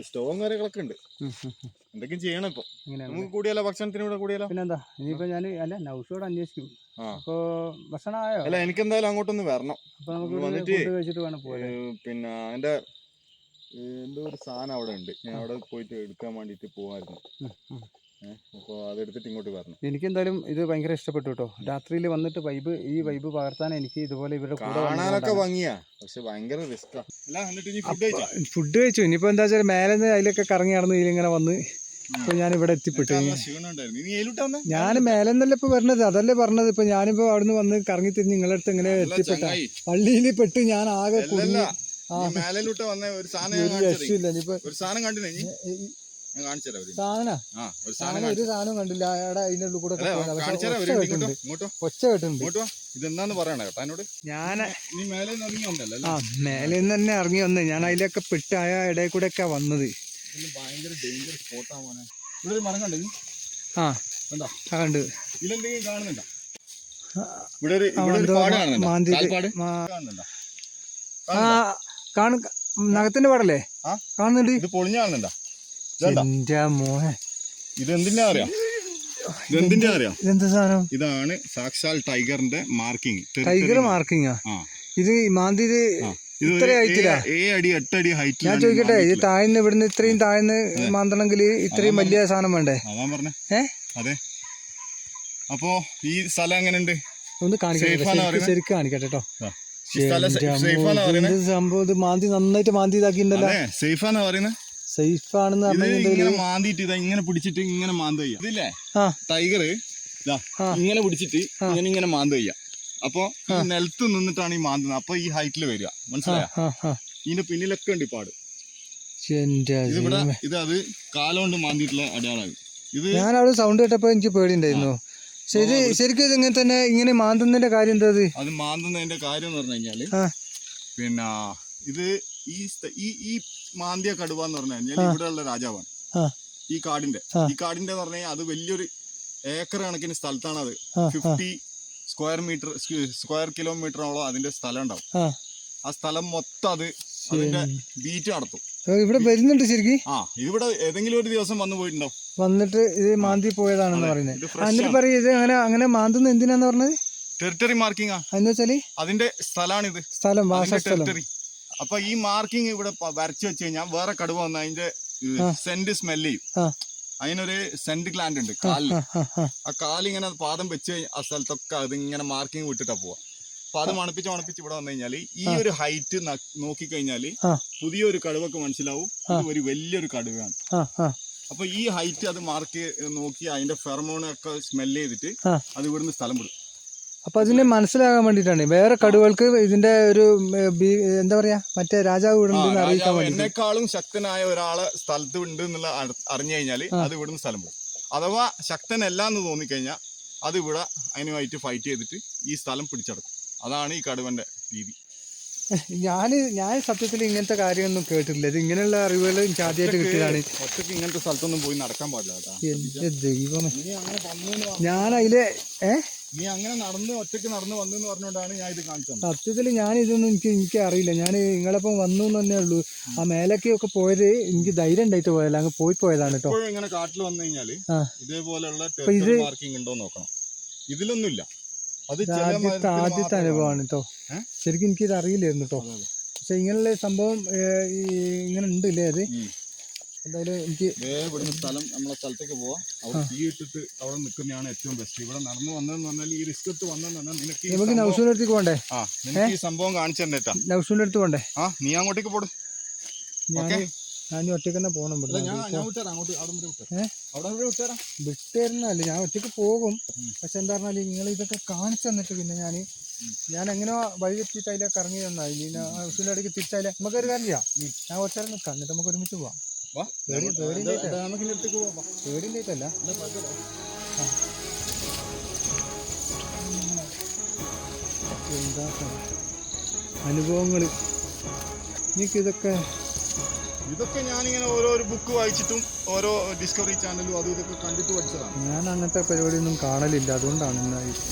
A: സ്റ്റോവും കാര്യങ്ങളൊക്കെ ഉണ്ട്. എന്തൊക്കെയും ചെയ്യണം ഇപ്പൊ. നമുക്ക് കൂടിയാലോ ഭക്ഷണത്തിന് കൂടെ കൂടിയാലോ?
C: പിന്നെന്താ ഇനിയിപ്പോ ഞാൻ അല്ല നൗഷോട് അന്വേഷിക്കും. അപ്പൊ ഭക്ഷണം ആയോ?
A: അല്ല എനിക്ക് എന്തായാലും അങ്ങോട്ടൊന്ന് വരണം.
C: അപ്പൊ നമുക്ക് വന്നിട്ട് കഴിച്ചിട്ട് വേണം പോയാ.
A: പിന്നെ അതിന്റെ എന്തോ ഒരു സാധനം അവിടെ ഉണ്ട്, ഞാൻ അവിടെ പോയിട്ട് എടുക്കാൻ വേണ്ടിട്ട് പോവായിരുന്നു. അപ്പൊ അതെടുത്തിട്ട് ഇങ്ങോട്ട് വരണം.
C: എനിക്കെന്തായാലും ഇത് ഭയങ്കര ഇഷ്ടപ്പെട്ടു കേട്ടോ. രാത്രിയിൽ വന്നിട്ട് ഈ വൈബ് പകർത്താൻ എനിക്ക് ഇതുപോലെ ഇവരുടെ
A: കാണാനൊക്കെ ഭംഗിയാ, പക്ഷെ ഭയങ്കര റിസ്കാ.
C: ഫുഡ് കഴിച്ചു. ഇനിയിപ്പോ എന്താ വെച്ചാൽ മേലെ നിന്ന് അതിലൊക്കെ കറങ്ങി നടന്ന് ഇതിലിങ്ങനെ വന്ന് ഇപ്പൊ ഞാൻ ഇവിടെ എത്തിപ്പെട്ടു. ഞാൻ മേലെ നിന്നല്ലേ ഇപ്പൊ വരണത്, അതല്ലേ പറഞ്ഞത്. ഇപ്പൊ ഞാനിപ്പോ അവിടുന്ന് വന്ന് കറങ്ങി തിരിഞ്ഞ് നിങ്ങളുടെ അടുത്ത് ഇങ്ങനെ എത്തിപ്പെട്ട പള്ളിയിൽ പെട്ട് ഞാൻ ആകെ കുടുങ്ങി. സാധനം ഒരു സാധനം കണ്ടില്ല. അതിന്റെ ഉള്ളിൽ കൂടെ ഒച്ച കേട്ടുണ്ട്.
A: ഇതെന്താന്ന് പറയണ കേട്ടോ എന്നോട്.
C: ഞാൻ മേലെ നിന്ന് തന്നെ ഇറങ്ങി വന്ന് ഞാൻ അതിലൊക്കെ പെട്ട് ആ ഇടയിൽ കൂടെ ഒക്കെ വന്നത്.
A: ഭയങ്കര ഡേഞ്ചർ സ്പോട്ടാണ്. ഇവിടെ ഒരു മരം കണ്ടു.
C: കണ്ടു.
A: ഇതിലെന്തെങ്കിലും കാണുന്നുണ്ടോ? ഇവിടെ ഒരു പാട് കാണുന്നുണ്ടോ?
C: നഖത്തിന്റെ പാടല്ലേ കാണുന്നുണ്ട്.
A: ഇത് പൊളിഞ്ഞ കാണുന്നുണ്ടോ?
C: മോനെ
A: ഇതെന്തിന്റെ അറിയാം? ഇതെന്താ സാധനം? ഇതാണ് സാക്ഷാൽ ടൈഗറിന്റെ മാർക്കിംഗ്.
C: Tiger marking. ഇത് മാന്തി ഇത്ര ഹൈറ്റിലാ? 7 അടി 8 അടി ഹൈറ്റ്. ഞാൻ ചോദിക്കട്ടെ, ഇത് താഴ്ന്ന് ഇവിടുന്ന് ഇത്രയും താഴ്ന്ന് മാന്തണമെങ്കിൽ ഇത്രയും വലിയ സാധനം വേണ്ടേ?
A: അതാ പറഞ്ഞേ. അതെ. അപ്പോ ഈ സ്ഥലം എങ്ങനെയുണ്ട്?
C: ഒന്ന് കാണിക്കട്ടെ, ശരിക്കും കാണിക്കട്ടെ കേട്ടോ. സംഭവം ഇത് മാന്തി നന്നായിട്ട് മാന്തി ഇതാക്കിണ്ടല്ലോ.
A: സേഫ് ആണെന്ന് പറയുന്നത്.
C: സേഫ് ആണെന്ന്
A: ഇങ്ങനെ മാന്തിട്ട് ഇതാ ഇങ്ങനെ പിടിച്ചിട്ട് ഇങ്ങനെ മാന്ത ചെയ്യാം. ഇതില്ലേ ടൈഗർ ഇങ്ങനെ പിടിച്ചിട്ട് ഇങ്ങനെ മാന്ത ചെയ്യാം. അപ്പൊ നിലത്ത് നിന്നിട്ടാണ് ഈ മാന്തുന്നത്. അപ്പൊ ഈ ഹൈറ്റിൽ വരിക, മനസ്സിലായോ? ഇതിന്റെ പിന്നിലൊക്കെ ഉണ്ട് പാട്. ഇത് അത് കാലുകൊണ്ട് മാന്തിയിട്ടുള്ള അടയാളാണ് ഇത്. ഞാൻ അവിടെ സൗണ്ട് കേട്ടപ്പോ എനിക്ക് പേടിയുണ്ടായിരുന്നു.
C: ശരി, ശരിക്കും ഇത് ഇങ്ങനെ തന്നെ ഇങ്ങനെ മാന്തുന്നതിന്റെ കാര്യം എന്താ?
A: അത് മാന്തുന്നതിന്റെ കാര്യം എന്ന് പറഞ്ഞു കഴിഞ്ഞാല് പിന്നെ ഇത് ഈ മാന്തിയ കടുവ എന്ന് പറഞ്ഞു കഴിഞ്ഞാൽ ഇവിടെ ഉള്ള രാജാവാണ് ഈ കാടിന്റെ എന്ന് പറഞ്ഞു കഴിഞ്ഞാൽ അത് വലിയൊരു ഏക്കർ കണക്കിന് സ്ഥലത്താണ്. അത് 50 സ്ക്വയർ കിലോമീറ്ററോളം അതിന്റെ സ്ഥലം ഉണ്ടാവും. ആ സ്ഥലം മൊത്തം അതിന്റെ ബീറ്റ് നടത്തും.
C: ഇവിടെ വരുന്നുണ്ട് ശരിക്കും.
A: ഇവിടെ ഏതെങ്കിലും ഒരു ദിവസം വന്നു പോയിട്ടുണ്ടാവും.
C: വന്നിട്ട് ഇത് മാന്തി പോയതാണെന്ന് പറയുന്നത്. എന്നിട്ട് പറയും ഇത് അങ്ങനെ മാന്തുന്ന എന്തിനാന്ന് പറഞ്ഞത്?
A: Territory marking.
C: എന്ന് വെച്ചാല് അതിന്റെ
A: സ്ഥലമാണിത്, ടെറിട്ടറി. അപ്പൊ ഈ മാർക്കിംഗ് ഇവിടെ വരച്ചു വെച്ച് കഴിഞ്ഞാൽ വേറെ കടുവ വന്ന് അതിന്റെ സെന്റ് സ്മെല് ചെയ്യും. അതിനൊരു സെന്റ് ഗ്ലാൻഡ് ഉണ്ട് കാലിൽ. ആ കാലിങ്ങനെ പാദം വെച്ച് ആ സ്ഥലത്തൊക്കെ അതിങ്ങനെ മാർക്കിംഗ് വിട്ടിട്ടാ പോവാ. അപ്പൊ അത് മണപ്പിച്ച് ഇവിടെ വന്നു കഴിഞ്ഞാല് ഈ ഒരു ഹൈറ്റ് നോക്കിക്കഴിഞ്ഞാല് പുതിയൊരു കടുവക്ക് മനസ്സിലാവും ഇത് ഒരു വലിയൊരു കടുവയാണ്. അപ്പൊ ഈ ഹൈറ്റ് അത് മാർക്ക് നോക്കി അതിന്റെ ഫെറമോണൊക്കെ സ്മെല് ചെയ്തിട്ട് അത് ഇവിടുന്ന് സ്ഥലം വിടും.
C: അപ്പൊ അതിനെ മനസ്സിലാകാൻ വേണ്ടിട്ടാണ്. വേറെ കടുവകൾക്ക് ഇതിന്റെ ഒരു എന്താ പറയാ മറ്റേ രാജാവ് ഇവിടെ അറിയിക്കാൻ വേണ്ടി.
A: എന്നെക്കാളും ശക്തനായ ഒരാളെ സ്ഥലത്ത് ഉണ്ട് എന്നുള്ള അറിഞ്ഞു കഴിഞ്ഞാല് അത് ഇവിടുന്ന് സ്ഥലം പോകും. അഥവാ ശക്തനല്ല എന്ന് തോന്നിക്കഴിഞ്ഞാൽ അത് ഇവിടെ അതിനുമായിട്ട് ഫൈറ്റ് ചെയ്തിട്ട് ഈ സ്ഥലം പിടിച്ചെടുക്കും. അതാണ് ഈ കടുവന്റെ രീതി.
C: ഞാൻ സത്യത്തിൽ ഇങ്ങനത്തെ കാര്യമൊന്നും കേട്ടിട്ടില്ല. ഇത് ഇങ്ങനെയുള്ള അറിവുകൾ എനിക്ക് ആദ്യമായിട്ട് കിട്ടിയതാണ്.
A: ഒറ്റയ്ക്ക് ഇങ്ങനത്തെ സ്ഥലത്തൊന്നും പോയി നടക്കാൻ പാടില്ല.
C: എന്റെ ദൈവമേ, ഞാൻ അതിലെ
A: നീ അങ്ങനെ ഒറ്റയ്ക്ക് നടന്നു വന്നു പറഞ്ഞുകൊണ്ടാണ് ഞാൻ ഇത് കാണിച്ചത്.
C: സത്യത്തിൽ ഞാൻ ഇതൊന്നും എനിക്ക് അറിയില്ല. ഞാൻ നിങ്ങളപ്പം വന്നു തന്നെ ഉള്ളൂ. ആ മേലൊക്കെ പോയത് എനിക്ക് ധൈര്യം ഉണ്ടായിട്ട് പോയല്ല, അങ്ങ് പോയതാണ് കേട്ടോ.
A: ഇങ്ങനെ കാട്ടിൽ വന്നു കഴിഞ്ഞാല് ഇതേപോലെയുള്ള മാർക്കിംഗ് ഉണ്ടോ നോക്കണം. ഇതിലൊന്നുമില്ല. അത്
C: ആദ്യത്തെ അനുഭവമാണ് കേട്ടോ. ശരിക്കും എനിക്കിത് അറിയില്ലായിരുന്നു കേട്ടോ. പക്ഷെ ഇങ്ങനെയുള്ള സംഭവം ഇങ്ങനെ ഉണ്ട് ഇല്ലേ? അത് എന്തായാലും എനിക്ക്
A: സ്ഥലം നമ്മളെ സ്ഥലത്തേക്ക് പോവാം. അവിടെ തീ ഇട്ടിട്ട് അവിടെ നിൽക്കുന്നതാണ് ഏറ്റവും ബെസ്റ്റ്. ഇവിടെ നടന്നു വന്നതെന്ന് പറഞ്ഞാൽ ഈ റിസ്ക് എടുത്ത് വന്നതെന്ന് പറഞ്ഞാൽ
C: നമുക്ക് നൗഷൂന്റെ അടുത്തേക്ക് പോകണ്ടേ?
A: നിനക്ക് ഈ സംഭവം കാണിച്ചു തന്നേട്ടാ.
C: നൗഷൂന്റെ അടുത്ത് പോകണ്ടേ?
A: നീ അങ്ങോട്ടേക്ക് പോടും.
C: ഞാൻ ഒറ്റയ്ക്ക് തന്നെ പോകണം. വിട്ടുതരുന്നല്ല, ഞാൻ ഒറ്റയ്ക്ക് പോകും. പക്ഷെ എന്താ പറഞ്ഞാല് നിങ്ങൾ ഇതൊക്കെ കാണിച്ചു തന്നിട്ട് പിന്നെ ഞാൻ എങ്ങനെ വഴി എത്തിയിട്ട് അതിലേക്ക് ഇറങ്ങി തന്നായി. നൗഷൂന്റെ അടുത്തേക്ക് തിരിച്ചാലേ നമുക്കൊരു കാര്യം ചെയ്യാം. ഞാൻ ഒറ്റ നിൽക്കാം, എന്നിട്ട് നമുക്ക് ഒരുമിച്ച് പോവാം. പേടിയില്ലേറ്റല്ല എന്താ അനുഭവങ്ങള്.
A: ഇതൊക്കെ ഞാനിങ്ങനെ ഓരോരോ ബുക്ക് വായിച്ചിട്ടും ഓരോ ഡിസ്കവറി ചാനലും അതും ഇതൊക്കെ കണ്ടിട്ട് പഠിച്ചതാണ്.
C: ഞാൻ അങ്ങനത്തെ പരിപാടിയൊന്നും കാണലില്ല. അതുകൊണ്ടാണ്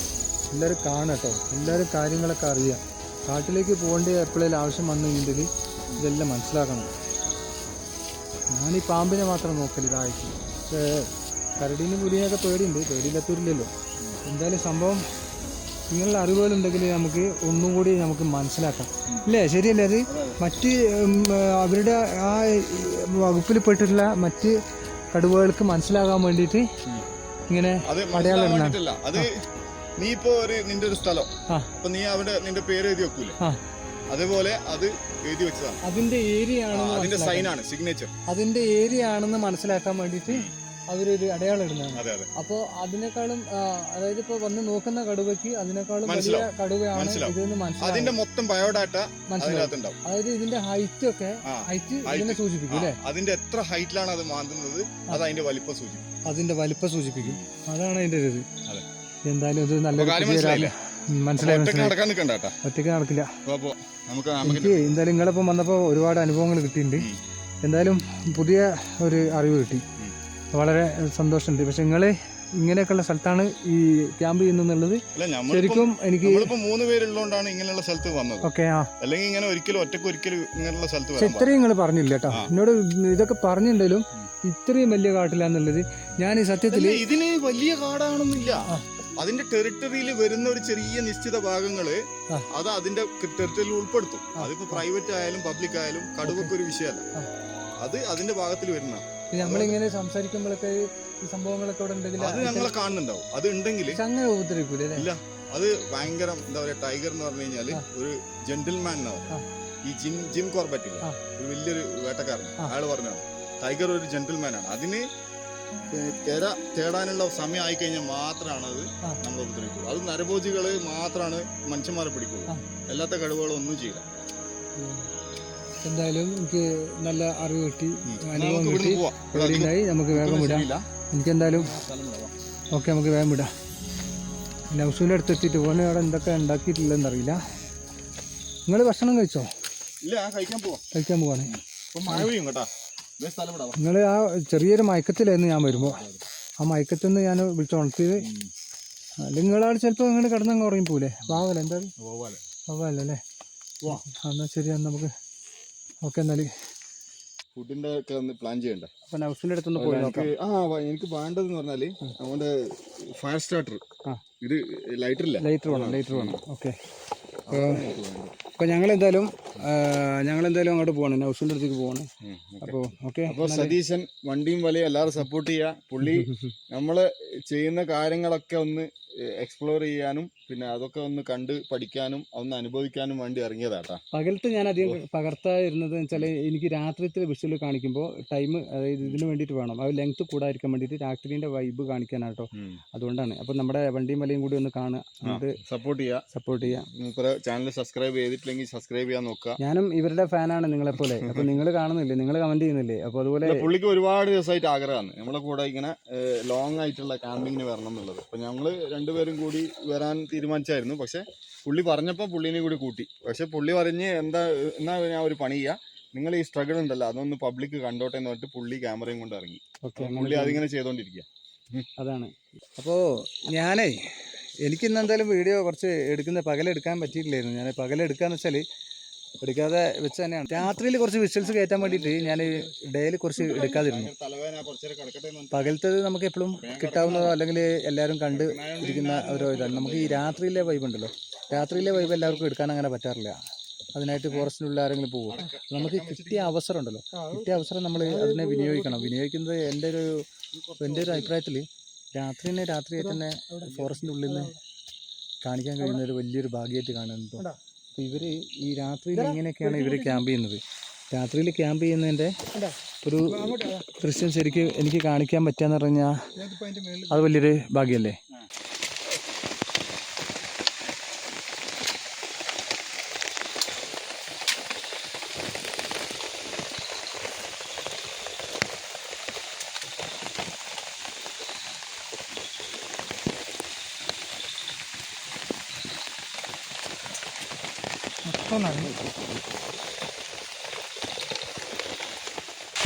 C: എല്ലാവരും കാണട്ടോ, എല്ലാവരും കാര്യങ്ങളൊക്കെ അറിയാം. കാട്ടിലേക്ക് പോകേണ്ട എപ്പോഴേലും ആവശ്യം വന്നു കഴിഞ്ഞിട്ടുണ്ടെങ്കിൽ ഇതെല്ലാം മനസ്സിലാക്കണം. ഞാൻ ഈ പാമ്പിനെ മാത്രം നോക്കല് ഇതായിട്ട്. പക്ഷേ കരടീനും പുലിയൊക്കെ പേടിയുണ്ട്, പേടിയില്ലാത്തവരില്ലല്ലോ. എന്തായാലും സംഭവം ഇങ്ങനെയുള്ള അറിവുകളുണ്ടെങ്കിൽ നമുക്ക് ഒന്നും കൂടി നമുക്ക് മനസ്സിലാക്കാം, ഇല്ലേ? ശരിയല്ലേ? അത് മറ്റ് അവരുടെ ആ വകുപ്പിൽ പെട്ടിട്ടുള്ള മറ്റ് കടുവകൾക്ക് മനസ്സിലാകാൻ വേണ്ടിയിട്ട് ഇങ്ങനെ അടയാളം ഇടുന്നതാണ്.
A: അത് നീ ഇപ്പോ നിന്റെ ഒരു സ്ഥലം, അപ്പൊ നീ അവിടെ നിന്റെ പേര് എഴുതി വെക്കൂലേ, അതേപോലെ അത് എഴുതി വെച്ചതാണ്.
C: അതിന്റെ ഏരിയ ആണ്,
A: അതിന്റെ സൈനാണ്, സിഗ്നേച്ചർ.
C: അതിന്റെ ഏരിയ ആണെന്ന് മനസ്സിലാക്കാൻ വേണ്ടിയിട്ട് അവരൊരു അടയാളം ഇടുന്നതാണ്. അപ്പോ അതിനേക്കാളും അതായത് ഇപ്പൊ വന്ന് നോക്കുന്ന കടുവയ്ക്ക് അതിനേക്കാളും വലിയ കടുവയാണ് ഇതെന്ന് മനസ്സിലാവും.
A: അതിന്റെ മൊത്തം ബയോഡാറ്റ മനസ്സിലാവും.
C: അതായത് ഇതിന്റെ ഹൈറ്റ് ഒക്കെ ഹൈറ്റ് ഇതിനെ സൂചിപ്പിക്കും അല്ലേ?
A: അതിന്റെ എത്ര ഹൈറ്റിലാണ് അത് മാന്തുന്നത് അത് അതിന്റെ വലിപ്പം സൂചിപ്പിക്കും.
C: അതിന്റെ വലിപ്പം സൂചിപ്പിക്കും. അതാണ് അതിന്റെ ഇത്. എന്തായാലും ഇത് നല്ല മനസ്സിലായി. ഒറ്റയ്ക്ക് നടക്കില്ല. എനിക്ക് എന്തായാലും നിങ്ങളിപ്പം വന്നപ്പോൾ ഒരുപാട് അനുഭവങ്ങൾ കിട്ടിയിട്ടുണ്ട്. എന്തായാലും പുതിയ ഒരു അറിവ് കിട്ടി, വളരെ സന്തോഷമുണ്ട്. പക്ഷെ നിങ്ങൾ ഇങ്ങനെയൊക്കെയുള്ള സ്ഥലത്താണ് ഈ ക്യാമ്പ് ചെയ്യുന്നുള്ളത് ശരിക്കും എനിക്ക്
A: 3 പേരുള്ളതുകൊണ്ടാണ് ഇങ്ങനെയുള്ള സ്ഥലത്ത് വന്നത്.
C: ഓക്കെ,
A: അല്ലെങ്കിൽ ഇങ്ങനെ ഒരിക്കലും ഇങ്ങനെയുള്ള സ്ഥലത്ത്.
C: പക്ഷെ ഇത്രയും നിങ്ങൾ പറഞ്ഞില്ല കേട്ടോ. എന്നോട് ഇതൊക്കെ പറഞ്ഞിട്ടുണ്ടെങ്കിലും ഇത്രയും വലിയ കാട്ടിലാന്നുള്ളത് ഞാൻ ഈ സത്യത്തിൽ
A: ഇതിന് വലിയ കാടാണെന്നില്ല. അതിന്റെ ടെറിട്ടറിയിൽ വരുന്ന ഒരു ചെറിയ നിശ്ചിത ഭാഗങ്ങള് അത് അതിന്റെ ടെറിട്ടറിയിൽ ഉൾപ്പെടുത്തും. അതിപ്പോ പ്രൈവറ്റ് ആയാലും പബ്ലിക് ആയാലും കടുവക്ക് ഒരു വിഷയമല്ല, അത് അതിന്റെ ഭാഗത്തിൽ വരുന്ന.
C: നമ്മളിങ്ങനെ സംസാരിക്കുമ്പോഴൊക്കെ ഈ സംഭവങ്ങളൊക്കെ ഉണ്ടെങ്കിൽ
A: അത് ഞങ്ങളെ കാണുന്നുണ്ടാവും. അത് ഉണ്ടെങ്കിൽ
C: അങ്ങനെ ഉപദ്രവിക്കൂല.
A: ഇല്ല, അത് ഭയങ്കര എന്താ പറയാ, ടൈഗർ എന്ന് പറഞ്ഞു കഴിഞ്ഞാല് ഒരു ജെന്റിൽമാൻ എന്നാ പറയാ. ഈ ജിം കോർബറ്റ് ഒരു വലിയൊരു വേട്ടക്കാരൻ, അയാൾ പറഞ്ഞാണ് ടൈഗർ ഒരു ജെന്റിൽമാൻ ആണ്. അതിന് തേടാനുള്ള സമയം ആയിക്കഴിഞ്ഞാൽ മാത്രമാണ് അത് നമ്മൾ ഉപദ്രവിക്കുള്ളൂ. അത് നരഭോജികള് മാത്രമാണ് മനുഷ്യന്മാരെ പിടിക്കുള്ളൂ, അല്ലാത്ത കഴിവുകളും ഒന്നും ചെയ്യില്ല.
C: എന്തായാലും എനിക്ക് നല്ല അറിവ് കിട്ടി, അനുഭവം കിട്ടി, പേടിയുണ്ടായി. നമുക്ക് വേഗം വിടാം. എനിക്കെന്തായാലും ഓക്കെ, നമുക്ക് വേഗം വിടാം. നൗസൂൻ്റെ അടുത്തെത്തിയിട്ട് പോകണേ. അവിടെ എന്തൊക്കെ ഉണ്ടാക്കിയിട്ടില്ലെന്നറിയില്ല. നിങ്ങൾ ഭക്ഷണം കഴിച്ചോ?
A: ഇല്ല,
C: കഴിക്കാൻ പോവാണ്.
A: മഴ പെയ്യും കേട്ടോ.
C: നിങ്ങൾ ആ ചെറിയൊരു മയക്കത്തിലായിരുന്നു ഞാൻ വരുമ്പോൾ. ആ മയക്കത്തിൽ നിന്ന് ഞാൻ വിളിച്ചുണർത്തിയത്. അല്ലെങ്കിൽ നിങ്ങളാൾ ചിലപ്പോൾ നിങ്ങൾ കിടന്നങ്ങ് ഉറങ്ങി പോവില്ലേ? വാവല എന്താ വവ്വാലല്ലേ? എന്നാൽ ശരി, നമുക്ക് ഓക്കെ. എന്നാൽ
A: ഫുഡിന്റെ ഒക്കെ ഒന്ന് പ്ലാൻ ചെയ്യണ്ടേ?
C: അപ്പൊ നൗസിന്റെ അടുത്തൊന്ന് പോയി നോക്കാം.
A: എനിക്ക് വേണ്ടതെന്ന് പറഞ്ഞാല് അവന്റെ ഫയർ സ്റ്റാർട്ടർ, ഇത് ലൈറ്റർ വേണം. ഓക്കെ, അപ്പോൾ ഞങ്ങളെന്തായാലും അങ്ങോട്ട് പോവാണ്, നൗസിൻ്റെ അടുത്തേക്ക് പോവാണ്. അപ്പോൾ ഓക്കെ. അപ്പോൾ സതീശൻ വണ്ടിയും വലിയ എല്ലാവരും സപ്പോർട്ട് ചെയ്യുക. പുള്ളി നമ്മൾ ചെയ്യുന്ന കാര്യങ്ങളൊക്കെ ഒന്ന് എക്സ്പ്ലോർ ചെയ്യാനും പിന്നെ അതൊക്കെ ഒന്ന് കണ്ട് പഠിക്കാനും ഒന്ന് അനുഭവിക്കാനും വേണ്ടി ഇറങ്ങിയതാട്ടാ.
C: പകലത്ത് ഞാൻ അധികം പകർത്തായിരുന്നത് വെച്ചാൽ എനിക്ക് രാത്രിത്തെ വിഷ്വൽ കാണിക്കുമ്പോൾ ടൈം, അതായത് ഇതിന് വേണ്ടിയിട്ട് വേണം, അത് ലെങ്ത് കൂടാതിരിക്കാൻ വേണ്ടിയിട്ട് രാത്രിൻ്റെ വൈബ് കാണിക്കാനാട്ടോ. അതുകൊണ്ടാണ്. അപ്പം നമ്മുടെ വണ്ടിയും മലയും കൂടി ഒന്ന് കാണുക, സപ്പോർട്ട് ചെയ്യുക.
A: ചാനൽ സബ്സ്ക്രൈബ് ചെയ്തിട്ടില്ലെങ്കിൽ സബ്സ്ക്രൈബ് ചെയ്യാൻ നോക്കുക.
C: ഞാനും ഇവരുടെ ഫാനാണ് നിങ്ങളെപ്പോലെ. അപ്പോൾ നിങ്ങൾ കാണുന്നില്ലേ, നിങ്ങൾ കമന്റ് ചെയ്യുന്നില്ലേ? അപ്പോൾ അതുപോലെ
A: പുള്ളിക്ക് ഒരുപാട് ദിവസമായിട്ട് ആഗ്രഹമാണ് നമ്മളെ കൂടെ ഇങ്ങനെ ലോങ് ആയിട്ടുള്ള ക്യാമ്പിങ്ങിന് വരണം എന്നുള്ളത്. അപ്പോൾ ഞങ്ങൾ രണ്ടുപേരും കൂടി വരാൻ തീരുമാനിച്ചായിരുന്നു. പക്ഷെ പുള്ളി പറഞ്ഞപ്പോൾ പുള്ളിനെ കൂടി കൂട്ടി. പക്ഷെ പുള്ളി പറഞ്ഞ് എന്നാ ഞാൻ ഒരു പണി ചെയ്യാം, നിങ്ങൾ ഈ സ്ട്രഗിൾ ഉണ്ടല്ലോ അതൊന്ന് പബ്ലിക് കണ്ടോട്ടെ എന്ന് പറഞ്ഞിട്ട് പുള്ളി ക്യാമറയും കൊണ്ട് ഇറങ്ങി. പുള്ളി അതിങ്ങനെ ചെയ്തോണ്ടിരിക്കുക.
C: അതാണ്. അപ്പോൾ എനിക്കിന്ന് എന്തായാലും വീഡിയോ കുറച്ച് പകലെടുക്കാൻ പറ്റിയിട്ടില്ലായിരുന്നു. ഞാൻ പകലെടുക്കാന്ന് വെച്ചാൽ എടുക്കാതെ വെച്ച് തന്നെയാണ്. രാത്രിയിൽ കുറച്ച് വിഷ്വൽസ് കയറ്റാൻ വേണ്ടിയിട്ട് ഞാൻ ഡേയിൽ കുറച്ച് എടുക്കാതിരുന്നു. പകലത്തത് നമുക്ക് എപ്പോഴും കിട്ടാവുന്നതോ അല്ലെങ്കിൽ എല്ലാവരും കണ്ട് ഇരിക്കുന്ന ഓരോ ഇതാണ്. നമുക്ക് ഈ രാത്രിയിലെ വൈബ് ഉണ്ടല്ലോ, രാത്രിയിലെ വൈബ് എല്ലാവർക്കും എടുക്കാൻ അങ്ങനെ പറ്റാറില്ല. അതിനായിട്ട് ഫോറസ്റ്റിലുള്ള ആരെങ്കിലും പോകും. നമുക്ക് കിട്ടിയ അവസരം ഉണ്ടല്ലോ, കിട്ടിയ അവസരം നമ്മൾ അതിനെ വിനിയോഗിക്കുന്നത് എൻ്റെ ഒരു അഭിപ്രായത്തിൽ രാത്രിയായിട്ട് തന്നെ ഫോറസ്റ്റിൻ്റെ ഉള്ളിൽ നിന്ന് കാണിക്കാൻ കഴിയുന്ന ഒരു വലിയൊരു ഭാഗ്യമായിട്ട് കാണുന്നുണ്ടോ. അപ്പോൾ ഇവർ ഈ രാത്രിയിൽ ഇങ്ങനെയൊക്കെയാണ് ഇവർ ക്യാമ്പ് ചെയ്യുന്നത്. രാത്രിയിൽ ക്യാമ്പ് ചെയ്യുന്നതിൻ്റെ ഒരു ദൃശ്യം ശരിക്കും എനിക്ക് കാണിക്കാൻ പറ്റുകയെന്ന് പറഞ്ഞാൽ അത് വലിയൊരു ഭാഗ്യമല്ലേ.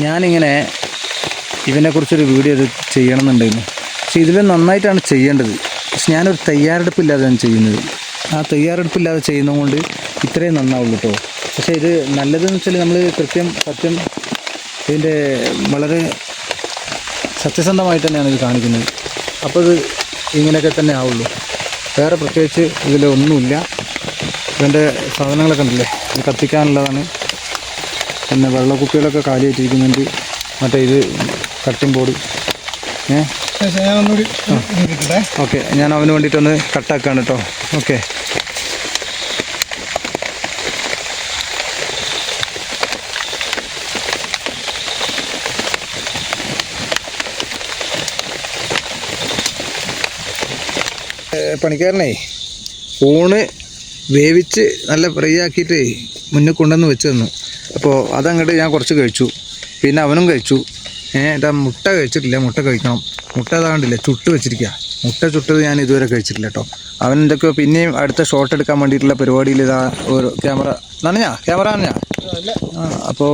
C: ഞാനിങ്ങനെ ഇവനെക്കുറിച്ചൊരു വീഡിയോ ചെയ്യണമെന്നുണ്ടായിരുന്നു. പക്ഷെ ഇതിൽ നന്നായിട്ടാണ് ചെയ്യേണ്ടത്. പക്ഷെ ഞാനൊരു തയ്യാറെടുപ്പില്ലാതെയാണ് ചെയ്യുന്നത്. ആ തയ്യാറെടുപ്പില്ലാതെ ചെയ്യുന്നതുകൊണ്ട് ഇത്രയും നന്നാവുള്ളൂ കേട്ടോ. പക്ഷേ ഇത് നല്ലതെന്ന് വെച്ചാൽ നമ്മൾ സത്യം ഇതിൻ്റെ വളരെ സത്യസന്ധമായിട്ട് തന്നെയാണ് ഇത് കാണിക്കുന്നത്. അപ്പോൾ ഇത് ഇങ്ങനെയൊക്കെ തന്നെ ആവുള്ളൂ. വേറെ പ്രത്യേകിച്ച് ഇതിലൊന്നുമില്ല. ഇതിൻ്റെ സാധനങ്ങളൊക്കെ ഉണ്ടല്ലേ, ഇത് കത്തിക്കാനുള്ളതാണ്. പിന്നെ വെള്ളക്കുപ്പികളൊക്കെ കാലിയായിട്ടിരിക്കുന്നുണ്ട്. മറ്റേ ഇത് കട്ടിംഗ് ബോർഡ്. ഓക്കെ, ഞാൻ അവന് വേണ്ടിയിട്ടൊന്ന് കട്ടാക്കാണ് കേട്ടോ. ഓക്കെ, പണിക്കാരനെ ഫോണ് വേവിച്ച് നല്ല ഫ്രൈ ആക്കിയിട്ട് മുന്നിൽ കൊണ്ടുവന്ന് വെച്ച് തന്നു. അപ്പോൾ അതങ്ങോട്ട് ഞാൻ കുറച്ച് കഴിച്ചു. പിന്നെ അവനും കഴിച്ചു. എൻ്റെ മുട്ട കഴിച്ചിട്ടില്ല, മുട്ട കഴിക്കണം. മുട്ട അതാണ്ടില്ല ചുട്ട് വെച്ചിരിക്കുക. മുട്ട ചുട്ടത് ഞാൻ ഇതുവരെ കഴിച്ചിട്ടില്ല കേട്ടോ. അവൻ എന്തൊക്കെയോ പിന്നെയും അടുത്ത ഷോട്ട് എടുക്കാൻ വേണ്ടിയിട്ടുള്ള പരിപാടിയിൽ ഇതാ ഒരു ക്യാമറ നനഞ്ഞാ അപ്പോൾ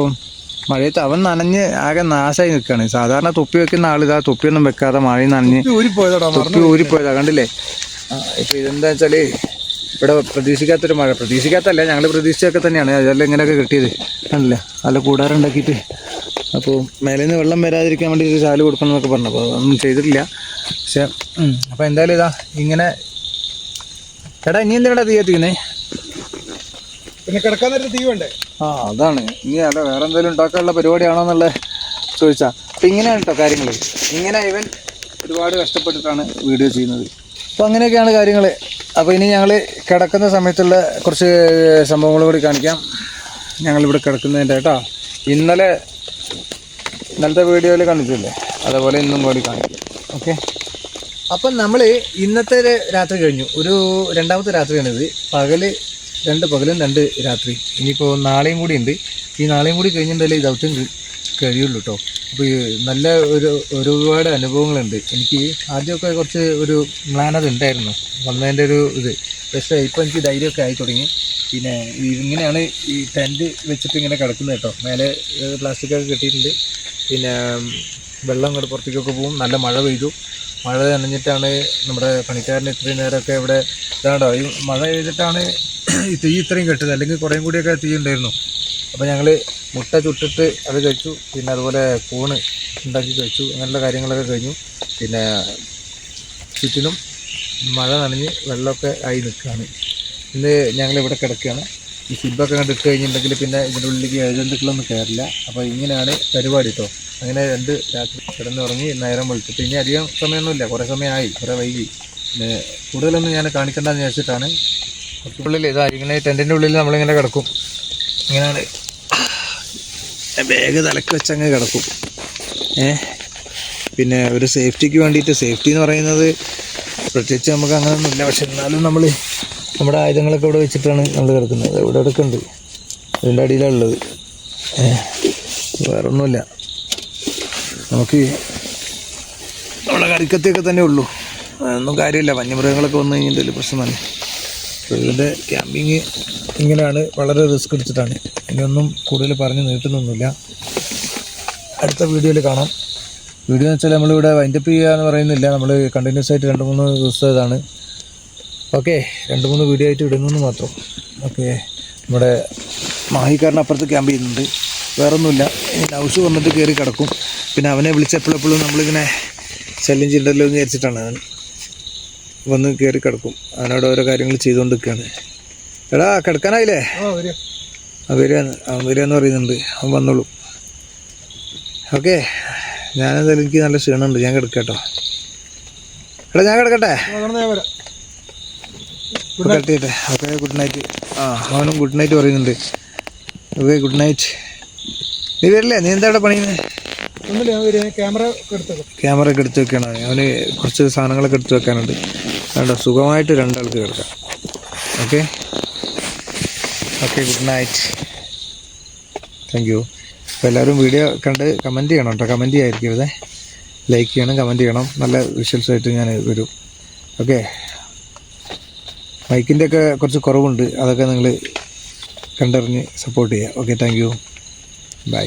C: മഴയത്ത് അവൻ നനഞ്ഞ് ആകെ നാശമായി നിൽക്കുകയാണ്. സാധാരണ തൊപ്പി വെക്കുന്ന ആളിതാ തൊപ്പിയൊന്നും വെക്കാതെ മഴയിൽ നനഞ്ഞ് തൊപ്പി ഊരിപ്പോയതാ കണ്ടില്ലേ. ഇപ്പോൾ ഇതെന്താ വെച്ചാൽ ഇവിടെ പ്രതീക്ഷിക്കാത്തൊരു മഴ, പ്രതീക്ഷിക്കാത്തല്ല ഞങ്ങൾ പ്രതീക്ഷിച്ചൊക്കെ തന്നെയാണ്. അതെല്ലാം ഇങ്ങനെയൊക്കെ കിട്ടിയത് കണ്ടില്ലേ. നല്ല കൂടാറുണ്ടാക്കിയിട്ട് അപ്പോൾ മേലെ നിന്ന് വെള്ളം വരാതിരിക്കാൻ വേണ്ടി ഒരു ചാല് കൊടുക്കണം എന്നൊക്കെ പറഞ്ഞു. അപ്പോൾ അതൊന്നും ചെയ്തിട്ടില്ല. പക്ഷെ അപ്പോൾ എന്തായാലും ഇതാ ഇങ്ങനെ. എടാ ഇനി എന്തിനാ തീ കത്തിക്കുന്നേ?
B: പിന്നെ കിടക്കാൻ നേരത്തെ തീ വേണ്ടേ?
C: അതാണ്. ഇനി അല്ല വേറെ എന്തെങ്കിലും ഉണ്ടാക്കാനുള്ള പരിപാടിയാണോ എന്നുള്ള ചോദിച്ചാൽ. അപ്പം ഇങ്ങനെയാണ് കേട്ടോ കാര്യങ്ങൾ. ഇങ്ങനെ ഇവൻ ഒരുപാട് കഷ്ടപ്പെട്ടിട്ടാണ് വീഡിയോ ചെയ്യുന്നത്. അപ്പോൾ അങ്ങനെയൊക്കെയാണ് കാര്യങ്ങൾ. അപ്പോൾ ഇനി ഞങ്ങൾ കിടക്കുന്ന സമയത്തുള്ള കുറച്ച് സംഭവങ്ങൾ കൂടി കാണിക്കാം. ഞങ്ങളിവിടെ കിടക്കുന്നതിൻ്റെ കേട്ടോ. ഇന്നലത്തെ വീഡിയോയിൽ കാണിച്ചില്ലേ, അതേപോലെ ഇന്നും കൂടി കാണിക്കാം. ഓക്കെ, അപ്പം നമ്മൾ ഇന്നത്തെ രാത്രി കഴിഞ്ഞു. ഒരു രണ്ടാമത്തെ രാത്രിയാണിത്. രണ്ട് പകലും 2 രാത്രി. ഇനിയിപ്പോൾ നാളെയും കൂടി ഉണ്ട്. ഈ നാളെയും കൂടി കഴിഞ്ഞിട്ടുണ്ടെങ്കിൽ ഈ ദൗത്യം കഴിയുള്ളൂ കേട്ടോ. അപ്പോൾ നല്ല ഒരുപാട് അനുഭവങ്ങളുണ്ട്. എനിക്ക് ആദ്യമൊക്കെ കുറച്ച് ഒരു മ്ലാനത ഉണ്ടായിരുന്നു വന്നതിൻ്റെ ഒരു ഇത്. പക്ഷേ ഇപ്പോൾ എനിക്ക് ധൈര്യമൊക്കെ ആയി തുടങ്ങി. പിന്നെ ഇങ്ങനെയാണ് ഈ ടെൻറ്റ് വെച്ചിട്ട് ഇങ്ങനെ കിടക്കുന്നത് കേട്ടോ. മേലെ പ്ലാസ്റ്റിക്കൊക്കെ കെട്ടിയിട്ടുണ്ട്. പിന്നെ വെള്ളം ഇങ്ങോട്ട് പുറത്തേക്കൊക്കെ പോകും. നല്ല മഴ പെയ്തു. മഴ നനഞ്ഞിട്ടാണ് നമ്മുടെ പണിക്കാരന് ഇത്രയും നേരമൊക്കെ ഇവിടെ ഇതാണ്ടോ. ഈ മഴ പെയ്തിട്ടാണ് ഈ തീ ഇത്രയും കെട്ടത്. അല്ലെങ്കിൽ കുറേയും കൂടിയൊക്കെ തീ ഉണ്ടായിരുന്നു. അപ്പോൾ ഞങ്ങൾ മുട്ട ചുട്ടിട്ട് അത് കഴിച്ചു. പിന്നെ അതുപോലെ കൂണ് ഉണ്ടാക്കി കഴിച്ചു. അങ്ങനെയുള്ള കാര്യങ്ങളൊക്കെ കഴിഞ്ഞു. പിന്നെ ചുറ്റിനും മഴ നനഞ്ഞ് വെള്ളമൊക്കെ ആയി നിൽക്കുകയാണ്. ഇന്ന് ഞങ്ങളിവിടെ കിടക്കുകയാണ്. ഈ സിബൊക്കെ കണ്ട് ഇട്ട് കഴിഞ്ഞിട്ടുണ്ടെങ്കിൽ പിന്നെ ഇതിൻ്റെ ഉള്ളിലേക്ക് എഴുതന്തുക്കളൊന്നും കയറില്ല. അപ്പോൾ ഇങ്ങനെയാണ് പരിപാടി കേട്ടോ. അങ്ങനെ 2 രാത്രി കിടന്നുറങ്ങി നേരം വെളുത്തിട്ട്. ഇനി അധികം സമയമൊന്നുമില്ല, കുറേ സമയമായി, കുറേ വൈകി. പിന്നെ കൂടുതലൊന്നും ഞാൻ കാണിക്കേണ്ടെന്ന് വിചാരിച്ചിട്ടാണ്. ഉള്ളിൽ ഇതാ ഇങ്ങനെ ടെൻറ്റിൻ്റെ ഉള്ളിൽ നമ്മളിങ്ങനെ കിടക്കും. ഇങ്ങനെയാണ് ബാഗ് തലക്ക് വെച്ചങ്ങ് കിടക്കും. പിന്നെ ഒരു സേഫ്റ്റിക്ക് വേണ്ടിയിട്ട്, സേഫ്റ്റി എന്ന് പറയുന്നത് പ്രത്യേകിച്ച് നമുക്ക് അങ്ങനെയൊന്നുമില്ല. പക്ഷെ എന്നാലും നമ്മൾ നമ്മുടെ ആയുധങ്ങളൊക്കെ ഇവിടെ വെച്ചിട്ടാണ് നമ്മൾ കിടക്കുന്നത്. ഇവിടെ ഉണ്ട്, ഇതിൻ്റെ അടിയിലാണുള്ളത്. വേറൊന്നുമില്ല. നമുക്ക് നമ്മുടെ കറിക്കത്തിയൊക്കെ തന്നെ ഉള്ളൂ. അതൊന്നും കാര്യമില്ല. വന്യമൃഗങ്ങളൊക്കെ വന്നു കഴിഞ്ഞിട്ടുണ്ടെങ്കിൽ പ്രശ്നം തന്നെ. ഇതിൻ്റെ ക്യാമ്പിങ് ഇങ്ങനെയാണ്, വളരെ റിസ്ക് എടുത്തിട്ടാണ്. ഇനിയൊന്നും കൂടുതൽ പറഞ്ഞ് നീട്ടുന്നൊന്നുമില്ല. അടുത്ത വീഡിയോയിൽ കാണാം. വീഡിയോ എന്ന് വെച്ചാൽ നമ്മളിവിടെ വൈൻഡപ്പ് ചെയ്യുക എന്ന് പറയുന്നില്ല. നമ്മൾ കണ്ടിന്യൂസ് ആയിട്ട് 2-3 ദിവസം ഇതാണ്. ഓക്കെ, 2-3 വീഡിയോ ആയിട്ട് ഇടുന്നു മാത്രം. ഓക്കെ, നമ്മുടെ മാഹിക്കാരൻ അപ്പുറത്ത് ക്യാമ്പ് ചെയ്യുന്നുണ്ട്. വേറൊന്നുമില്ല. നൗസ് വന്നിട്ട് കയറി കിടക്കും. പിന്നെ അവനെ വിളിച്ചപ്പോഴെപ്പോഴും നമ്മളിങ്ങനെ ശല്യം ചെയ്യണ്ടല്ലോ എന്ന് വിചാരിച്ചിട്ടാണ് അവൻ വന്ന് കയറി കിടക്കും. അവനോട് ഓരോ കാര്യങ്ങൾ ചെയ്തുകൊണ്ടിരിക്കുകയാണ്. എടാ കിടക്കാനായില്ലേ? അവൻ വരികയെന്ന് പറയുന്നുണ്ട്. അവൻ വന്നോളൂ. ഓക്കെ, ഞാനെന്തായാലും എനിക്ക് നല്ല ക്ഷീണമുണ്ട്. ഞാൻ കിടക്കട്ടോ. എടാ ഞാൻ കിടക്കട്ടെ? കട്ടിട്ടെ. Okay, good night. അവനും ഗുഡ് നൈറ്റ് പറയുന്നുണ്ട്. Okay, good night. നീ വരില്ലേ? നീ എന്താ ഇവിടെ പണിയുന്നത്? ക്യാമറ ഒക്കെ എടുത്ത് വെക്കണം. അവന് കുറച്ച് സാധനങ്ങളൊക്കെ എടുത്ത് വെക്കാനുണ്ട്. വേണ്ട, സുഖമായിട്ട് 2 ആൾക്ക് കിടക്കാം. Okay, good night. Thank you. അപ്പോൾ എല്ലാവരും വീഡിയോ കണ്ട് കമൻറ്റ് ചെയ്യണം കേട്ടോ. കമൻറ്റ് ചെയ്യാതിരിക്കരുത്. ലൈക്ക് ചെയ്യണം, കമൻറ്റ് ചെയ്യണം. നല്ല വിഷ്വൽസായിട്ട് ഞാൻ വരും. ഓക്കെ, മൈക്കിൻ്റെ ഒക്കെ കുറച്ച് കുറവുണ്ട്. അതൊക്കെ നിങ്ങൾ കണ്ടറിഞ്ഞ് സപ്പോർട്ട് ചെയ്യുക. Okay, thank you. ബൈ.